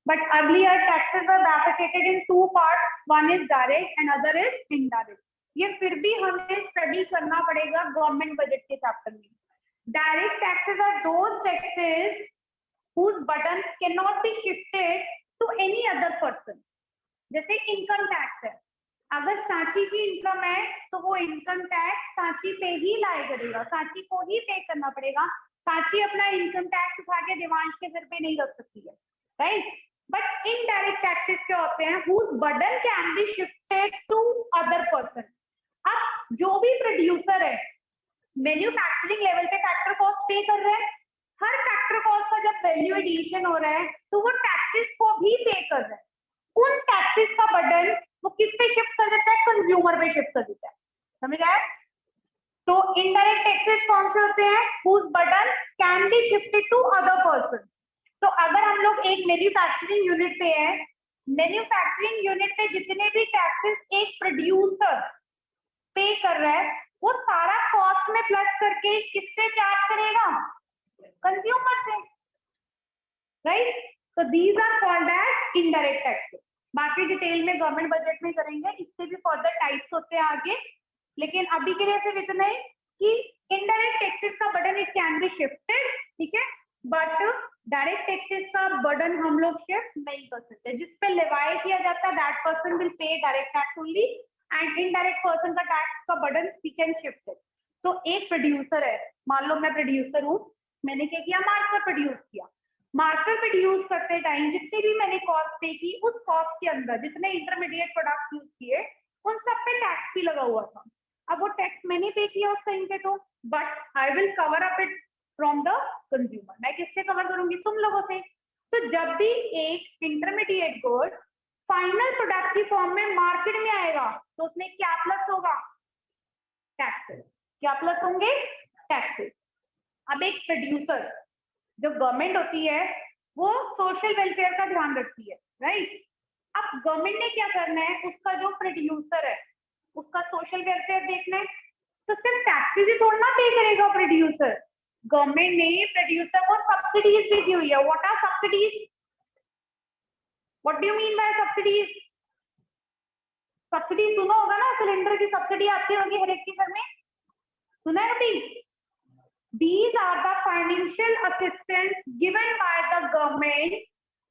But earlier taxes were bifurcated in two parts. One is direct and other is indirect. ये फिर भी हमें स्टडी करना पड़ेगा गवर्नमेंट बजट के चैप्टर में. Direct taxes are those taxes whose burden cannot be shifted to any other person. जैसे income tax है, अगर सांची की इनकम है तो वो इनकम टैक्स सांची पे ही लाया करेगा, सांची को ही पे करना पड़ेगा. सांची अपना इनकम टैक्स उठा के देवांश के घर पे नहीं रख सकती है, राइट? बट इनडायरेक्ट टैक्सेस क्या होते हैं? whose burden can be shifted to other person. अब जो भी प्रोड्यूसर है मैन्युफैक्चरिंग लेवल पे फैक्टर कॉस्ट पे कर रहा है, हर फैक्टर कॉस्ट का जब वैल्यू एडिशन हो रहा है तो वो टैक्सेस को भी पे कर रहा है. उन टैक्सेस का बर्डन वो किस पे शिफ्ट कर देता है, कंज्यूमर पे शिफ्ट कर देता है। समझ आया? तो इनडायरेक्ट टैक्सेस कौन से होते हैं, whose burden can be shifted to other person। तो अगर हम लोग एक मैन्युफैक्चरिंग यूनिट पे है, मैन्युफैक्चरिंग यूनिट पे जितने भी टैक्सेस एक प्रोड्यूसर पे कर रहा है वो सारा कॉस्ट में प्लस करके किससे चार्ज करेगा, कंज्यूमर से, राइट। तो these are called as indirect taxes. बाकी डिटेल में गवर्नमेंट बजट में करेंगे, इससे भी फर्दर टाइप्स होते हैं आगे, लेकिन अभी के लिए सिर्फ इतना ही कि इनडायरेक्ट टैक्सेस का burden it can be shifted, ठीक है, बट डायरेक्ट टैक्सेस का बर्डन हम लोग शिफ्ट नहीं कर सकते। जिस पे लेवाई किया जाता है that person will pay direct tax only, and indirect person का टैक्स का बर्डन वी कैन शिफ्ट। तो एक प्रोड्यूसर है, मान लो मैं प्रोड्यूसर हूँ, मैंने क्या किया, मार्कर प्रोड्यूस किया। मार्कर प्रोड्यूस करते टाइम जितनी भी मैंने कॉस्ट पे की, उस कॉस्ट के अंदर जितने इंटरमीडिएट प्रोडक्ट्स यूज किए उन सब पे टैक्स भी लगा हुआ था। अब वो टैक्स मैंने पे किया उस टाइम पे, तो but I will cover up it from the consumer. मैं किससे कवर करूंगी, तुम लोगों से। तो जब भी एक इंटरमीडिएट गुड फाइनल प्रोडक्ट की फॉर्म में मार्केट में आएगा तो उसमें क्या प्लस होगा, टैक्सेस। क्या प्लस होंगे, टैक्सेस। अब एक प्रोड्यूसर, जो गवर्नमेंट होती है वो सोशल वेलफेयर का ध्यान रखती है, राइट। अब गवर्नमेंट ने क्या करना है, उसका जो प्रोड्यूसर है उसका सोशल वेलफेयर देखना है, तो सिर्फ टैक्सेस ही थोड़ा ना पे करेगा प्रोड्यूसर। गवर्नमेंट ने प्रोड्यूसर को सब्सिडीज भी दी हुई है। What are subsidies, what do you mean by subsidies? Subsidy सुना होगा ना, सिलेंडर की सब्सिडी आती होगी हर एक के घर में, सुना है बेटी? These are the financial assistance given by the government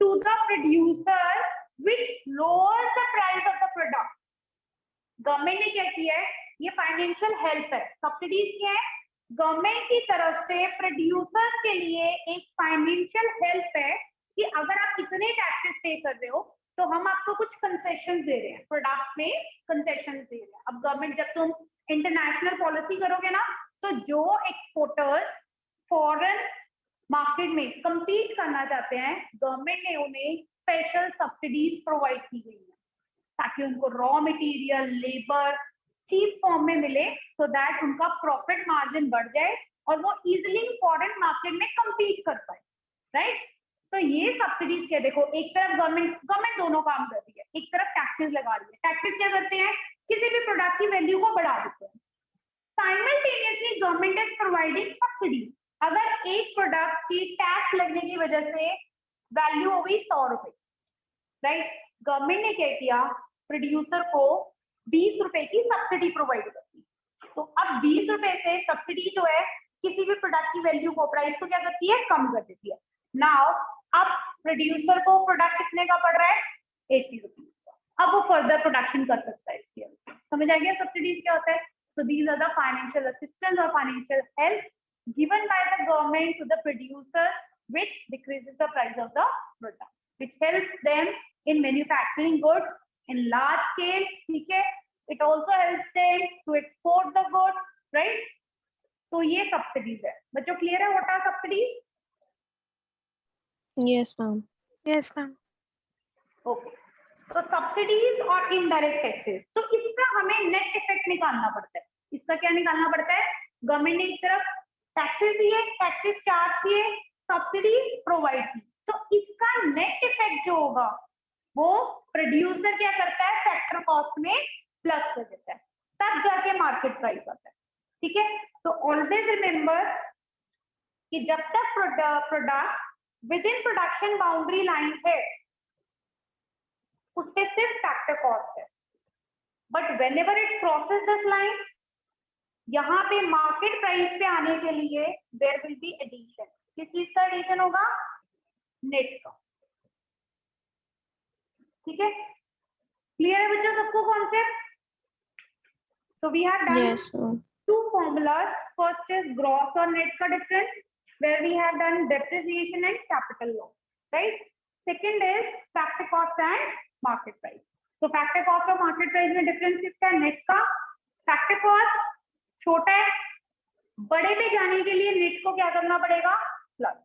to the producer which lowers the price of the product। Government ने क्या किया है, ये फाइनेंशियल हेल्प है। सब्सिडीज क्या है, गवर्नमेंट की तरफ से प्रोड्यूसर के लिए एक फाइनेंशियल हेल्प है कि अगर आप इतने टैक्सेस पे कर रहे हो तो हम आपको कुछ कंसेशन दे रहे हैं, प्रोडक्ट में कंसेशन दे रहे हैं। अब गवर्नमेंट, जब तुम इंटरनेशनल पॉलिसी करोगे ना, तो जो एक्सपोर्टर्स फॉरेन मार्केट में compete करना चाहते हैं, गवर्नमेंट ने उन्हें स्पेशल सब्सिडीज प्रोवाइड की गई है ताकि उनको raw material, labour cheap form में मिले, सो दैट उनका प्रॉफिट मार्जिन बढ़ जाए और वो इजिली फॉरेन मार्केट में compete कर पाए, राइट। तो ये सब्सिडीज क्या, देखो एक तरफ गवर्नमेंट दोनों काम कर रही है, एक तरफ टैक्सेस लगा रही है। टैक्सेस क्या करते हैं, किसी भी प्रोडक्ट की वैल्यू को बढ़ा देते हैं। Simultaneously government is providing subsidy. अगर एक प्रोडक्ट की टैक्स लगने की वजह से वैल्यू हो गई 100 रुपए, राइट, गवर्नमेंट ने क्या किया, प्रोड्यूसर को 20 रुपए की सब्सिडी प्रोवाइड कर दी। तो अब 20 रुपए से सब्सिडी जो है किसी भी प्रोडक्ट की वैल्यू को, प्राइस को क्या करती है, कम कर देती है। नाउ अब प्रोड्यूसर को प्रोडक्ट कितने का पड़ रहा है, 80 रुपीज का। अब वो फर्दर प्रोडक्शन कर सकता है इसके अंदर। समझ आ गया सब्सिडीज क्या होता है? So these are the financial assistance or financial help given by the government to the producer, which decreases the price of the product, which helps them in manufacturing goods in large scale. ठीक है? It also helps them to export the goods, right? तो ये subsidies है। बच्चों clear है what are subsidies? Yes, ma'am. Yes, ma'am. Okay. तो subsidies और indirect taxes, तो इसका हमें नेट इफेक्ट निकालना पड़ता है। इसका क्या निकालना पड़ता है, गवर्नमेंट ने एक तरफ टैक्सेस दिए, टैक्सेस चार्ज किए, सब्सिडी प्रोवाइड की, तो इसका नेट इफेक्ट जो होगा वो प्रोड्यूसर क्या करता है, फैक्टर कॉस्ट में प्लस कर देता है, तब जाके मार्केट प्राइस आता है। ठीक है, तो ऑलवेज रिमेंबर कि जब तक product with in production boundary line है उसपे सिर्फ फैक्टर कॉस्ट है, but whenever it crosses this line, यहाँ पे मार्केट प्राइस पे आने के लिए देयर विल बी एडिशन। किस चीज का एडिशन होगा, नेट का। ठीक है, क्लियर है बच्चों सबको concept? So we have done Yes, ma'am. two formulas. First is gross or net का difference, where we have done depreciation and capital loss, right? Second is factor cost and market price. So factor cost और market price में difference किसका है, net का। factor cost छोटा है, बड़े पे जाने के लिए net को क्या करना पड़ेगा, plus.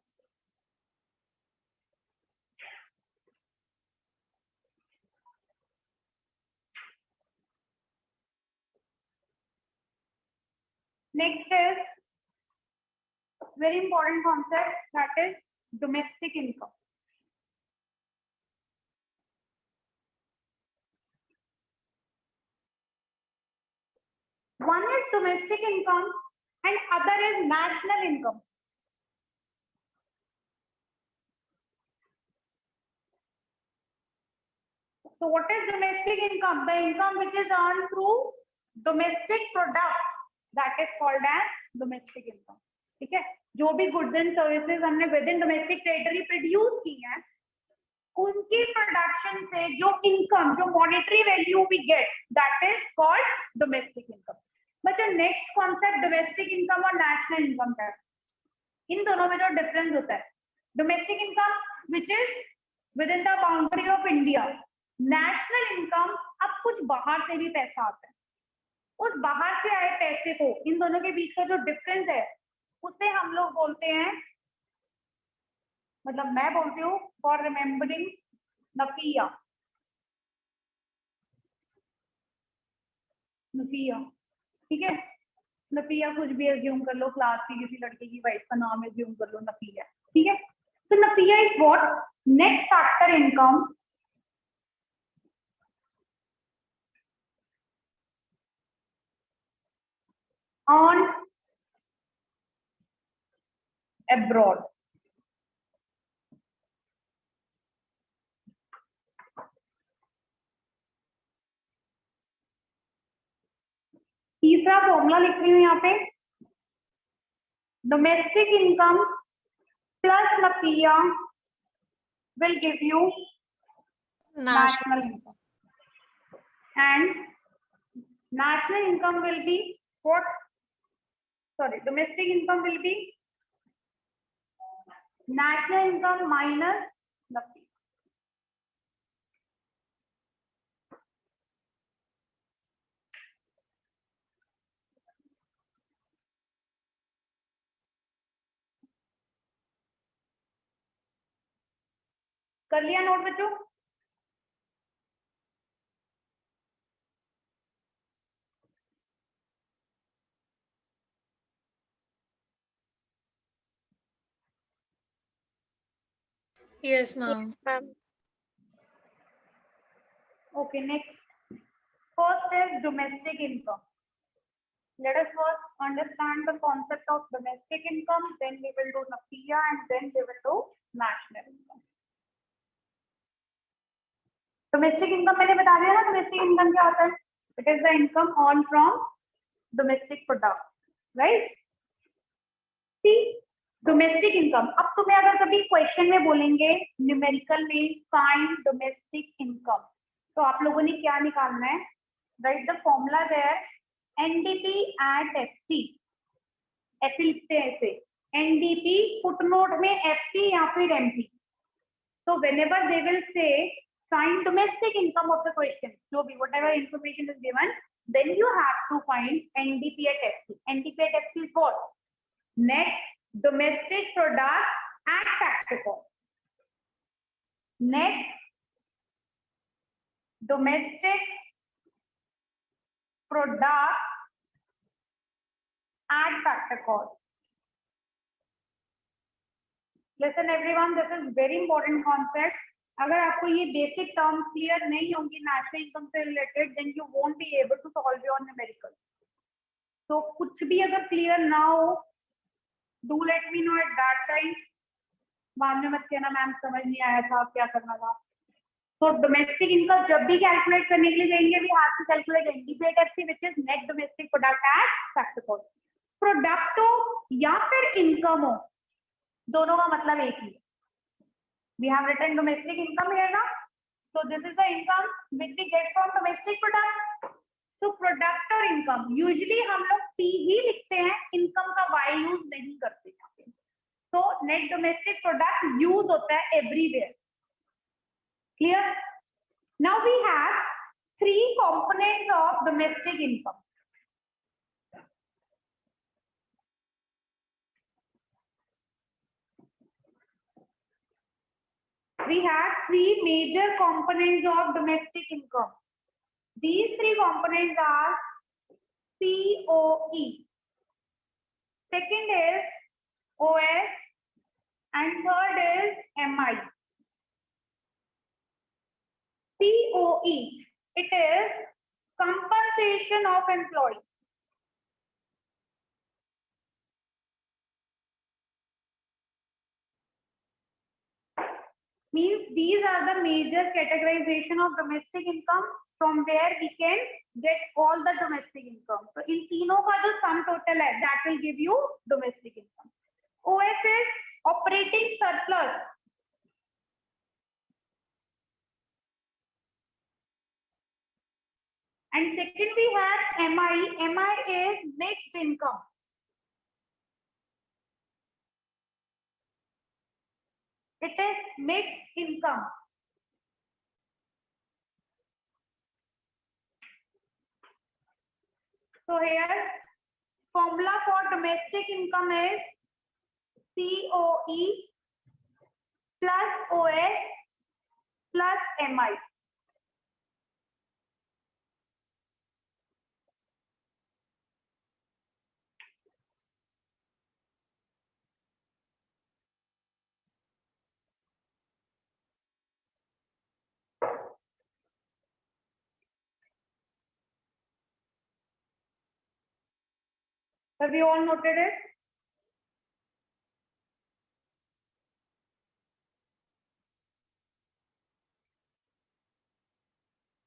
Next is very important concept, that is domestic income. One is domestic income and other is national income. So what is domestic income? The income which is earned through domestic product, that is called as domestic income. ठीक है, जो भी goods and services हमने within domestic territory produce की हैं, उनकी production से जो इनकम, जो monetary value we get, that is called domestic income. बच्चों नेक्स्ट कॉन्सेप्ट डोमेस्टिक इनकम और नेशनल इनकम का, इन दोनों में जो डिफरेंस होता है, domestic income which is within the boundary of India, national income अब कुछ बाहर से भी पैसा आता है, उस बाहर से आए पैसे को, इन दोनों के बीच का जो डिफरेंस है उसे हम लोग बोलते हैं, मतलब मैं बोलती हूँ फॉर रिमेम्बरिंग, नफिया. नफिया, ठीक है, नफिया कुछ भी एज्यूम कर लो, क्लास की किसी लड़के की वाइफ का नाम एज्यूम कर लो नफिया, ठीक है. तो NFIA is what, net factor income on abroad. तीसरा फॉर्मूला लिख रही हूँ यहाँ पे, domestic income plus NFIA will give you national income, and national income will be what, sorry, domestic income will be national income minus nafia. कर लिया note बच्चों? Yes, ma'am. Okay, next. First is domestic income. Let us first understand the concept of domestic income, then we will do nafia, and then we will do national income. Domestic income मैंने बता दिया ना, domestic income क्या होता है? It is the income earned from domestic product, right? See, domestic income. अब तुम्हें अगर कभी क्वेश्चन में बोलेंगे न्यूमेरिकल में फाइंड डोमेस्टिक इनकम, तो आप लोगों ने क्या निकालना है? Write the formula there, NDP at FC. ऐसे लिखते हैं, ऐसे एनडीपी फुटनोट में एफसी या फिर एमपी. तो whenever they will say find domestic income of the question, so whatever information is given, then you have to find NDP at FC. NDP at FC is what? Net domestic product at factor cost. Net domestic product at factor cost. Listen everyone, this is very important concept. अगर आपको ये basic terms clear नहीं होंगी national income से related, then you won't be able to solve your numerical. तो कुछ भी अगर क्लियर ना हो, do let me know at that time. बाद में मत कहना मैम समझ नहीं आया था, क्या करना था. तो डोमेस्टिक इनकम जब भी कैलकुलेट करने के लिए जाएंगे, we have to calculate NDP at FC which is net domestic product at factor cost. Product हो या फिर इनकम हो, दोनों का मतलब एक ही. We have written domestic income here now, so this is the income which we get from domestic product. So product और income usually हम लोग P ही लिखते हैं, income का Y यूज नहीं करते यहाँ पे. So net domestic product use होता है everywhere. Clear? Now we have three components of domestic income. We have three major components of domestic income. These three components are COE. second is OS, and third is MI. COE, it is compensation of employees. Means these are the major categorization of domestic income from where we can get all the domestic income. So in तीनों का जो sum total है, that will give you domestic income. OS is operating surplus. And second we have MI. MI is mixed income. It is mixed income. So here, formula for domestic income is COE plus OS plus MI. Have you all noted it?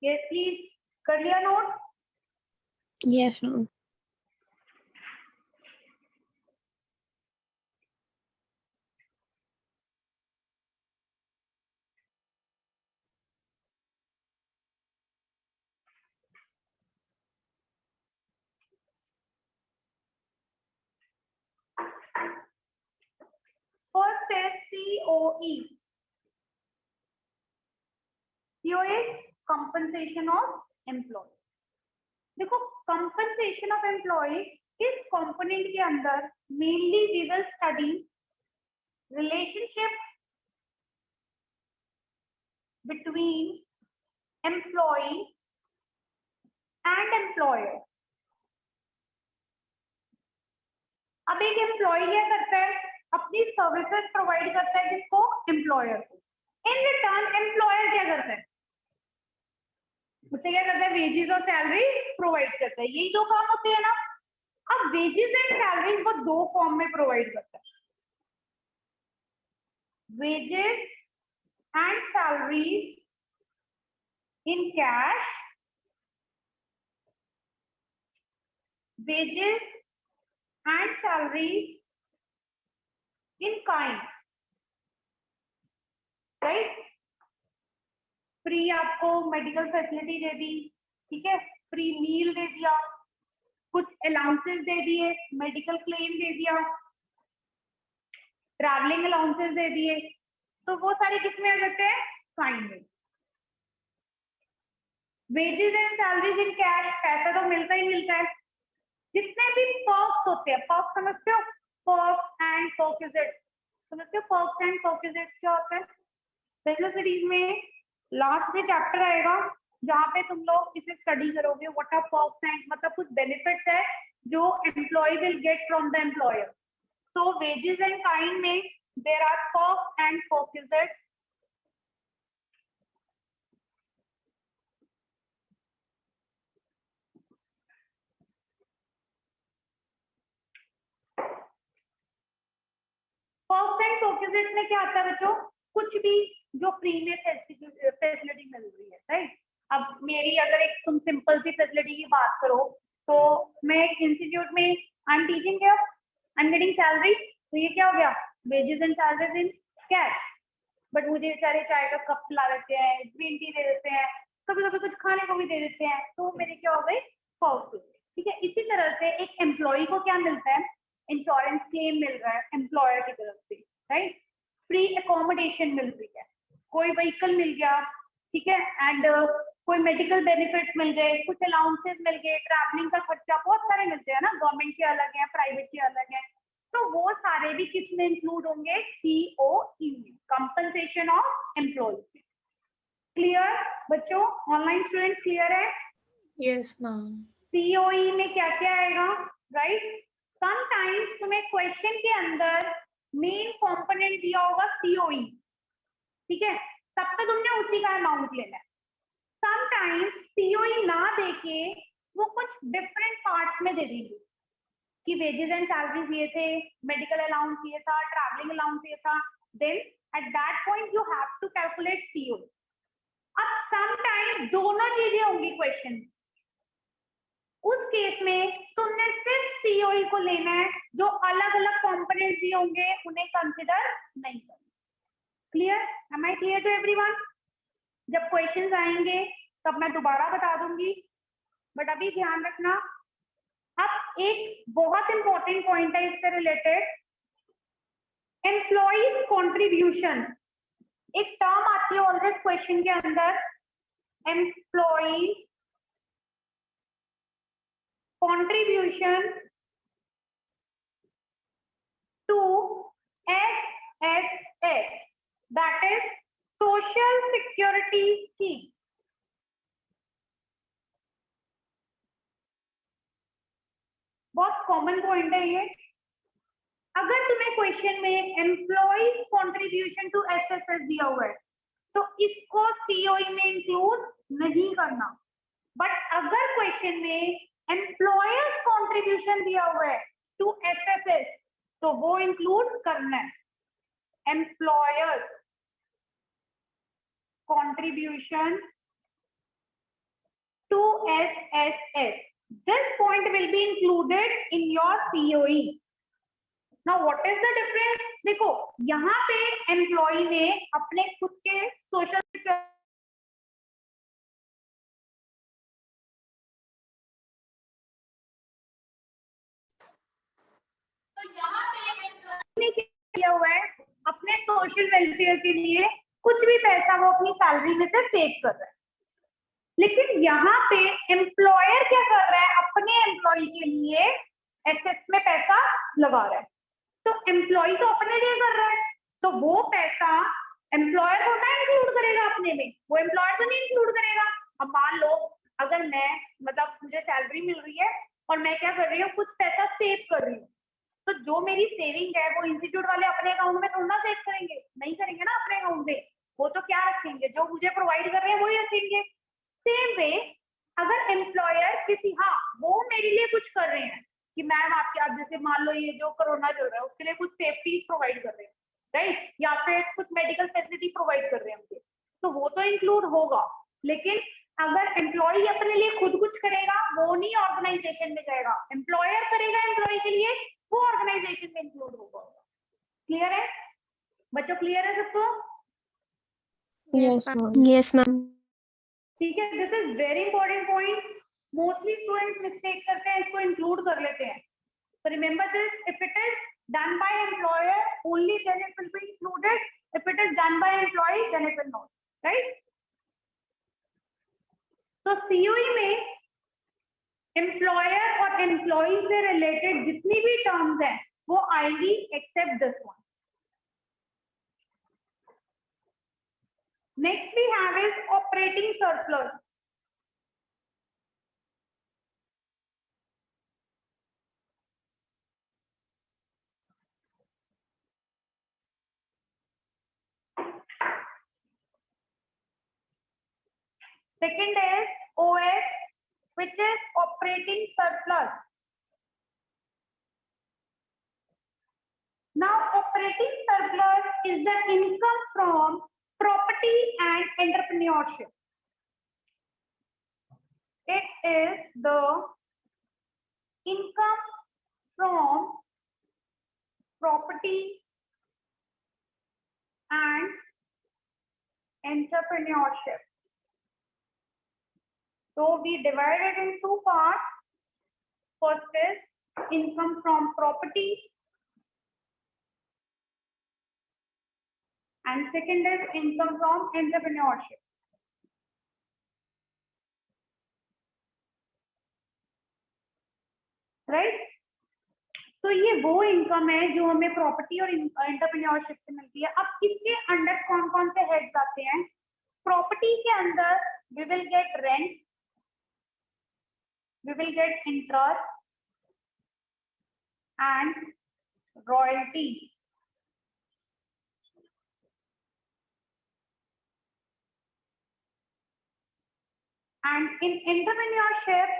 Yes, please. कर लिया note? Yes, ma'am. First is COE. COE is compensation of employees. देखो compensation of employees इस component के अंदर mainly we will study relationship between employee and employer. अब एक employ क्या करता है, अपनी सर्विसेज प्रोवाइड करता है जिसको एम्प्लॉयर को, इन रिटर्न एम्प्लॉयर क्या करता है, उससे क्या करता है, वेजेस और सैलरी प्रोवाइड करता है, यही दो काम होते हैं ना। अब वेजेस एंड सैलरी को दो फॉर्म में प्रोवाइड करता है, wages and salary in cash, wages and salaries in kind, right? Free आपको मेडिकल फैसिलिटी दे दी, ठीक है, फ्री मील दे दिया, कुछ अलाउंसेस दे दिए, मेडिकल क्लेम दे दिया, ट्रैवलिंग अलाउंसेस दे दिए, तो वो सारे किसमें आ जाते हैं, काइंड में। Wages and salaries in cash, पैसा तो मिलता ही मिलता है, जितने भी पर्क्स होते हैं, पर्क्स समझते हो, पर्क्स एंड परक्विजिट्स समझते हो, पर्क्स एंड परक्विजिट्स क्या होता है, बैचलर स्टडीज में लास्ट में चैप्टर आएगा जहाँ पे तुम लोग इसे स्टडी करोगे, व्हाट आर पर्क्स एंड, मतलब कुछ बेनिफिट्स है जो employ will get from the employer. So wages and kind में there are perks and perquisites. Perks and perquisites में क्या आता है बच्चों, कुछ भी जो फ्री में फैसिलिटी मिल रही है, राइट। अब मेरी अगर एक तुम सिंपल सी फैसिलिटी की बात करो, तो मैं एक इंस्टीट्यूट में I am teaching here, I am getting salary, तो ये क्या हो गया, wages and salaries in cash, but मुझे बेचारे चाय का कप ला देते हैं, ग्रीन टी दे देते हैं, कभी कभी कुछ खाने को भी दे देते हैं, तो मेरे क्या हो गए, पर्क्स, ठीक है। इसी तरह से एक एम्प्लॉय को क्या मिलता है, इंश्योरेंस क्लेम मिल रहा है एम्प्लॉयर की तरफ से, राइट, फ्री अकोमोडेशन मिल रही है, कोई व्हीकल मिल गया, ठीक है, एंड कोई मेडिकल बेनिफिट्स मिल गए, कुछ अलाउंसेस मिल गए, ट्रैवलिंग का खर्चा बहुत सारे मिलते हैं ना, गवर्नमेंट के अलग है, प्राइवेट के अलग है, तो वो सारे भी किस में इंक्लूड होंगे, COE में, कंपनसेशन ऑफ एम्प्लॉयज। क्लियर बच्चों, ऑनलाइन स्टूडेंट्स क्लियर है? Yes, ma'am. COE में क्या क्या आएगा, राइट, समटाइम्स तुम्हें क्वेश्चन के अंदर मेन कंपोनेंट दिया होगा सीओई, ठीक है, तब तो तुमने उसी का अमाउंट लेना है। समटाइम्स सीओई ना देके वो कुछ डिफरेंट पार्ट्स में दे देंगे कि वेजेस एंड सैलरीज ये थे, मेडिकल अलाउंस ये था, ट्रैवलिंग अलाउंस ये था, then at that point you have to calculate CO. अब समटाइम दोनों चीजें होंगी क्वेश्चन, उस केस में तुमने सिर्फ सीओई को लेना है, जो अलग अलग कंपोनेंट्स दिए होंगे उन्हें कंसिडर नहीं करना। Clear? Am I clear to everyone? जब क्वेश्चंस आएंगे तब मैं दोबारा बता दूंगी, बट अभी ध्यान रखना। अब एक बहुत इंपॉर्टेंट पॉइंट है इससे रिलेटेड, एम्प्लॉइज कंट्रीब्यूशन। एक टर्म आती है ऑलवेज क्वेश्चन के अंदर, employees contribution to SSS, that is Social Security Scheme. बहुत कॉमन पॉइंट है ये। अगर तुम्हें क्वेश्चन में एम्प्लॉइज कंट्रीब्यूशन टू एसएसएस दिया हुआ है तो इसको सीओई में इंक्लूड नहीं करना, बट अगर क्वेश्चन में एम्प्लॉयर्स कंट्रीब्यूशन दिया हुआ है टू एसएसएस तो वो इंक्लूड करना है। Employers contribution to SSS, this point will be included in your COE. Now what is the difference? देखो यहाँ पे एम्प्लॉय ने अपने खुद के सोशल किया हुआ है, अपने सोशल वेलफेयर के लिए कुछ भी पैसा वो अपनी सैलरी में से सेव कर रहा है, लेकिन यहाँ पे एम्प्लॉयर क्या कर रहा है, अपने एम्प्लॉय के लिए एसेट्स में पैसा लगा रहा है। तो एम्प्लॉय तो अपने लिए कर रहा है, तो वो पैसा एम्प्लॉयर होता है इंक्लूड करेगा अपने में, वो एम्प्लॉयर तो नहीं इंक्लूड करेगा। अब मान लो अगर मैं मतलब मुझे सैलरी मिल रही है और मैं क्या कर रही हूँ, कुछ पैसा सेव कर रही हूँ, तो जो मेरी सेविंग है वो इंस्टीट्यूट वाले अपने अकाउंट में थोड़ा सेव करेंगे, नहीं करेंगे ना अपने अकाउंट में, वो तो क्या रखेंगे, जो मुझे प्रोवाइड कर रहे हैं वही रखेंगे। सेम वे अगर एम्प्लॉयर किसी, हाँ वो मेरे लिए कुछ कर रहे हैं कि मैम आपके, आप जैसे मान लो ये जो कोरोना चल रहा है उसके लिए कुछ सेफ्टी प्रोवाइड कर रहे हैं, राइट, या फिर कुछ मेडिकल फैसिलिटी प्रोवाइड कर रहे हैं मुझे, तो वो तो इंक्लूड होगा। लेकिन अगर एम्प्लॉय अपने लिए खुद कुछ करेगा वो नहीं ऑर्गेनाइजेशन में जाएगा, एम्प्लॉयर करेगा एम्प्लॉय के लिए, वो ऑर्गेनाइजेशन में इंक्लूड होगा। क्लियर है बच्चों? क्लियर है सबको? Yes ma'am. ठीक है, this is very important point, mostly student mistake करते हैं, इसको इंक्लूड कर लेते हैं। So remember this, if it is done by employer only then it will be included, if it is done by employee then it will not, right? तो COE में employer और employee से रिलेटेड जितनी भी terms हैं वो आएंगी except this one. Next we have is operating surplus. Second is OS, which is operating surplus. Now, operating surplus is the income from property and entrepreneurship. It is the income from property and entrepreneurship. So we divide it in two parts. First is income from property and second is income from entrepreneurship. Right? तो ये वो income है जो हमें property और entrepreneurship से मिलती है। अब इसके अंडर कौन कौन से हेड्स आते हैं? प्रॉपर्टी के अंदर we will get rent, we will get interest and royalty. And in entrepreneurship,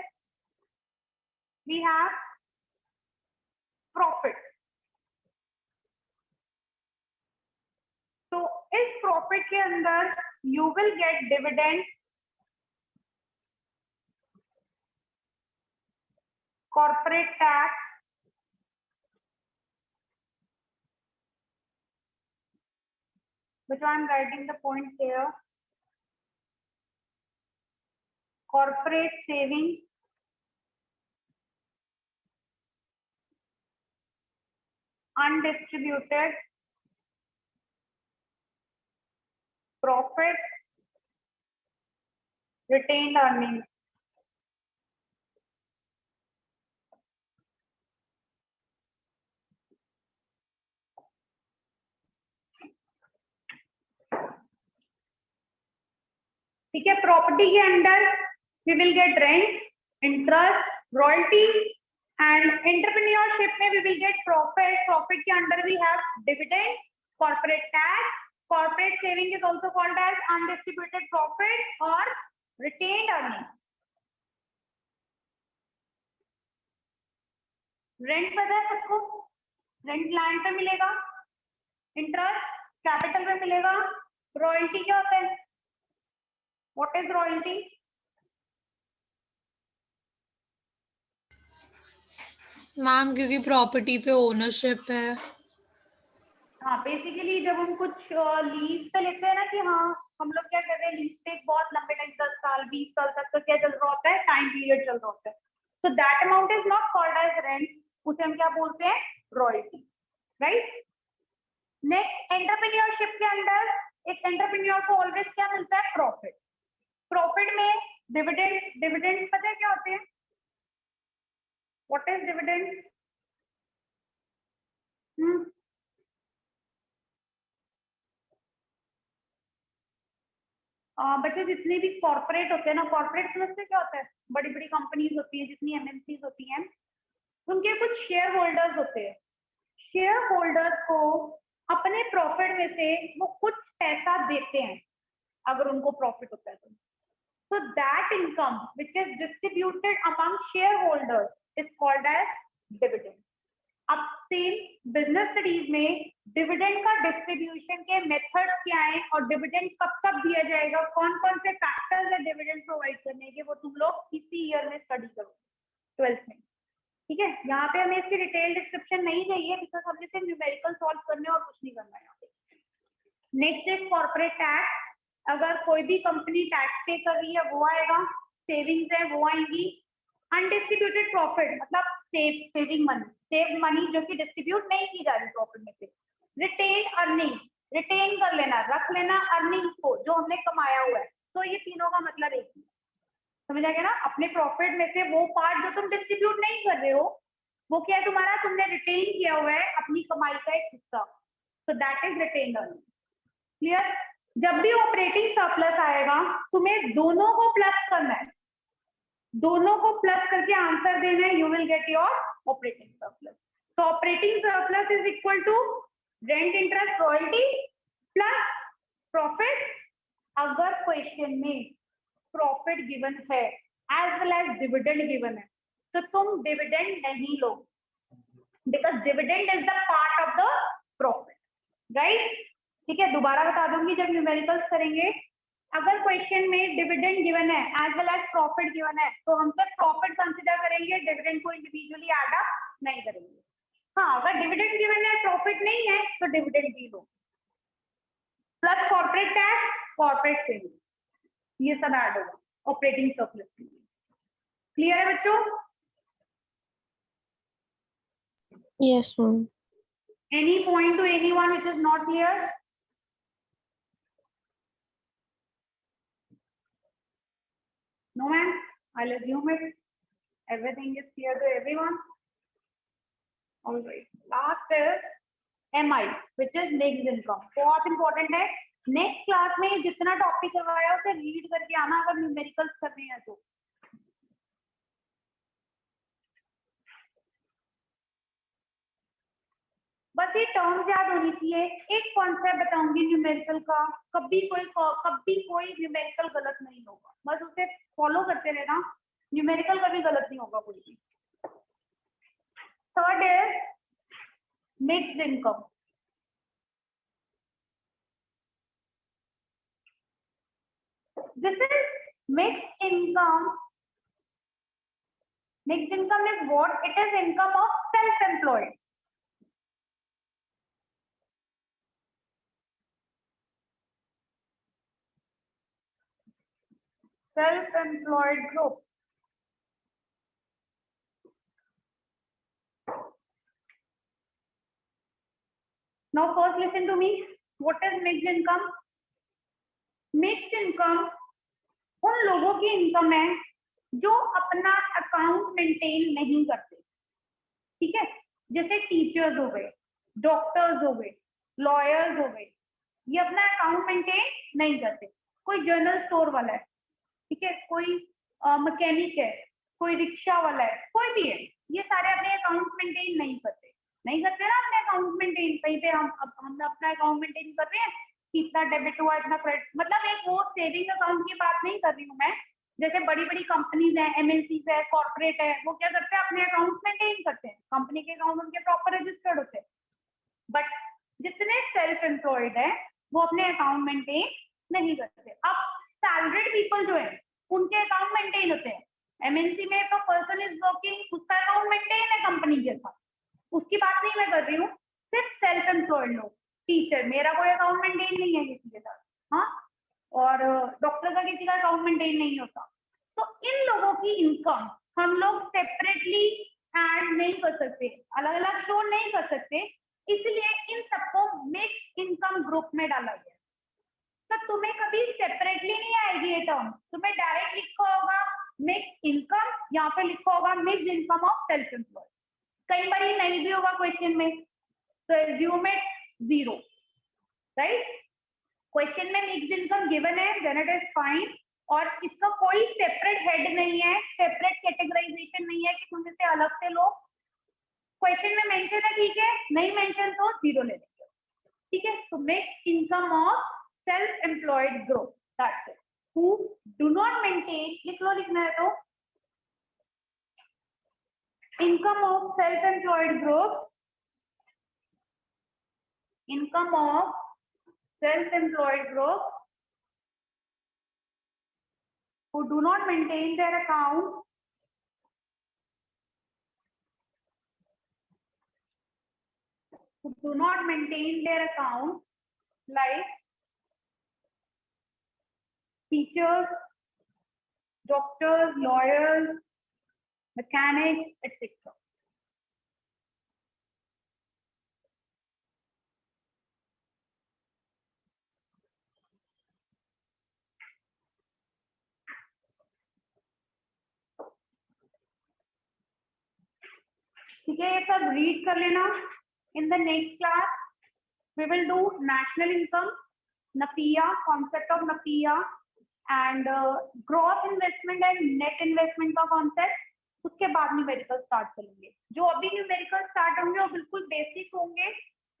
we have profit. So इस प्रॉफिट के अंदर you will gate dividend, corporate tax, which I am writing the point here, corporate savings, undistributed profit, retained earnings. ठीक है, property के अंदर we will get rent, interest, royalty, and entrepreneurship में we will get profit. Profit के अंदर we have dividend, corporate tax, corporate saving is also called as undistributed profit और retained earning. Rent पता है सबको? रेंट लैंड पे मिलेगा, interest capital पे मिलेगा, रॉयल्टी क्या होता है? What is royalty? मैम क्योंकि प्रॉपर्टी पे ओनरशिप है. हाँ, बेसिकली जब हम कुछ लीज पे लेते हैं ना कि हाँ हम लोग क्या कर रहे हैं, लीज पे बहुत लंबे टाइम, 10 साल 20 साल तक तो क्या चल रहा होता है, टाइम पीरियड चल रहा होता है. So that amount is not called as rent, उसे हम क्या बोलते हैं? रॉयल्टी. राइट. नेक्स्ट, एंटरप्रेन्योरशिप के अंदर एक एंटरप्रेन्योर को ऑलवेज क्या मिलता है? प्रॉफिट. प्रॉफिट में डिविडेंड, डिविडेंड पता है क्या होते हैं? What is dividend? बच्चे जितने भी कॉर्पोरेट होते हैं ना, कॉर्पोरेट समझते क्या होता है? बड़ी बड़ी कंपनीज होती है, जितनी एमएनसीज होती हैं, उनके कुछ शेयर होल्डर्स होते हैं. शेयर होल्डर्स को अपने प्रॉफिट में से वो कुछ पैसा देते हैं अगर उनको प्रॉफिट होता है तो. So that income which is distributed among shareholders is called as dividend. अब सेम बिजनेस स्टडीज में डिविडेंड का डिस्ट्रीब्यूशन के मेथड क्या है और डिविडेंड कब कब दिया जाएगा, कौन कौन से फैक्टर्स है डिविडेंड प्रोवाइड करने के, वो तुम लोग इसी ईयर में स्टडी करो 12th में. ठीक है, यहाँ पे हमें इसकी डिटेल डिस्क्रिप्शन नहीं चाहिए बिकॉज हमने सिर्फ न्यूमेरिकल सॉल्व करने और कुछ नहीं करना है यहाँ पे. Next is corporate tax. अगर कोई भी कंपनी टैक्स पे कर रही है वो आएगा, सेविंग्स है वो आएंगी, अनडिस्ट्रीब्यूटेड प्रॉफिट मतलब सेविंग मनी, सेव मनी जो कि डिस्ट्रीब्यूट नहीं की जा रही प्रॉफिट में से, रिटेन अर्निंग, रिटेन कर लेना, रख लेना अर्निंग्स को जो हमने कमाया हुआ है. तो ये तीनों का मतलब एक ही, समझ आ गया ना? अपने प्रॉफिट में से वो पार्ट जो तुम डिस्ट्रीब्यूट नहीं कर रहे हो वो क्या है तुम्हारा, तुमने रिटेन किया हुआ है अपनी कमाई का एक हिस्सा. So that is retained earning. Clear? जब भी ऑपरेटिंग सरप्लस आएगा तुम्हें दोनों को प्लस करना है, दोनों को प्लस करके आंसर देना है, you will get your operating surplus. तो operating surplus is equal to rent, interest, royalty plus profit. अगर क्वेश्चन में प्रॉफिट गिवन है as well as dividend given है तो तुम डिविडेंड नहीं लो because dividend is the part of the profit. Right? ठीक है, दोबारा बता दूंगी जब न्यूमेरिकल्स करेंगे. अगर क्वेश्चन में डिविडेंड गिवन है as well as profit given है तो हम सिर्फ प्रॉफिट कंसीडर करेंगे, डिविडेंड को इंडिविजुअली ऐड अप नहीं करेंगे. हाँ, अगर डिविडेंड गिवन है प्रॉफिट नहीं है तो डिविडेंड भी लो, plus corporate tax, corporate saving, ये सब ऐड होगा ऑपरेटिंग सरप्लस के लिए. क्लियर है बच्चों? Yes ma'am. Any point two anyone which is not clear? No ma'am, I'll assume it. Everything is clear to everyone. All right. Last is MI, which is next income. बहुत important है. Next class में जितना topic करवाया उसे read करके आना अगर numericals करने हैं तो. बस ये टर्म्स याद होनी चाहिए। एक कॉन्सेप्ट बताऊंगी न्यूमेरिकल का, कभी कोई न्यूमेरिकल गलत नहीं होगा, बस उसे फॉलो करते रहना, न्यूमेरिकल कभी गलत नहीं होगा कोई भी। Third is mixed income. This is mixed income. Mixed income is what? It is income of self-employed. Self-employed group. Now first listen to me. What is mixed income? Mixed income उन लोगों की income है जो अपना account maintain नहीं करते, ठीक है? जैसे टीचर्स हो गए, डॉक्टर्स हो गए, लॉयर्स हो गए, ये अपना अकाउंट मेंटेन नहीं करते। कोई जनरल स्टोर वाला है, ठीक है, कोई मैकेनिक है, कोई रिक्शा वाला है, कोई भी है, ये सारे अपने अकाउंट मेंटेन नहीं करते ना अपने अकाउंट मेंटेन। कहीं पे हम अपना अकाउंट मेंटेन कर रहे हैं कि इतना डेबिट हुआ, इतना क्रेडिट, मतलब एक वो सेविंग अकाउंट की बात नहीं कर रही हूँ मैं। जैसे बड़ी बड़ी कंपनीज है, एमएनसीज है, कॉर्पोरेट है, वो क्या करते हैं, अपने अकाउंट्स मेंटेन करते हैं, कंपनी के अकाउंट उनके प्रॉपर रजिस्टर्ड होते हैं। बट जितने सेल्फ एम्प्लॉयड है वो अपने अकाउंट मेंटेन नहीं करते। अब सैलरीड पीपल जो है उनके अकाउंट मेंटेन होते हैं। एमएनसी में तो पर्सन इज वर्किंग, उसका अकाउंट मेंटेन है कंपनी के साथ, उसकी बात नहीं मैं कर रही हूँ। सिर्फ सेल्फ एम्प्लॉयड लोग, टीचर, मेरा कोई अकाउंट मेंटेन नहीं है किसी के साथ, हाँ, और डॉक्टर का किसी का अकाउंट मेंटेन नहीं होता। तो इन लोगों की इनकम हम लोग सेपरेटली ऐड नहीं कर सकते, अलग अलग शो नहीं कर सकते, इसलिए इन सबको मिक्स इनकम ग्रुप में डाला गया। तो तुम्हें कभी सेपरेटली नहीं आएगी ये टर्म, तुम्हें डायरेक्ट लिखा होगा मिक्स इनकम, यहाँ पे लिखा होगा mix income of self employed. कई बार नहीं भी होगा क्वेश्चन में, तो एज्यूम इट 0, राइट? क्वेश्चन में मिक्स्ड इनकम गिवन है, देन इट इज फाइन, और इसका कोई सेपरेट हेड नहीं है, सेपरेट कैटेगराइजेशन नहीं है कि तुम इसे अलग से लो। क्वेश्चन में मेंशन है, ठीक है, नहीं मेंशन तो 0 ले लेंगे, ठीक है? तो mixed income of self employed group, that's it, who do not maintain, लिख लो, लिखना है तो income of self-employed group, income of self-employed group who do not maintain their account, like teachers, doctors, lawyers, mechanics, etc. ठीक है, ये सब read कर लेना। In the next class we will do national income, NFIA, concept of NFIA and gross investment and net investment का concept. उसके बाद numerical start करेंगे। जो अभी न्यूमेरिकल स्टार्ट होंगे वो बिल्कुल बेसिक होंगे,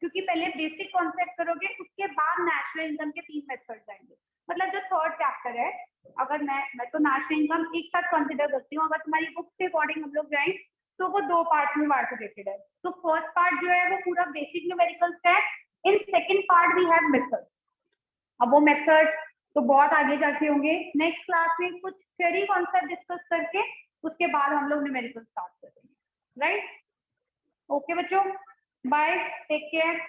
क्योंकि पहले बेसिक कॉन्सेप्ट करोगे, उसके बाद नेशनल इनकम के 3 मेथड्स आएंगे। मतलब जो थर्ड चैप्टर है, अगर मैं तो नेशनल इनकम एक साथ कंसिडर करती हूँ, अगर तुम्हारी बुक के अकॉर्डिंग हम लोग जाएं तो वो 2 पार्ट में बाइफरकेटेड है। तो फर्स्ट पार्ट जो है वो पूरा बेसिक न्यूमेरिकल्स है, in second part we have methods. अब वो मेथड तो बहुत आगे जाके होंगे, नेक्स्ट क्लास में कुछ थ्योरी कॉन्सेप्ट डिस्कस करके उसके बाद हम लोग न्यूमेरिकल स्टार्ट करेंगे, राइट? ओके बच्चों, bye, take care.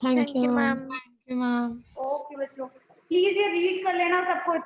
Thank you ma'am. Thank you, ma'am. Okay बच्चों, प्लीज ये रीड कर लेना सब कुछ।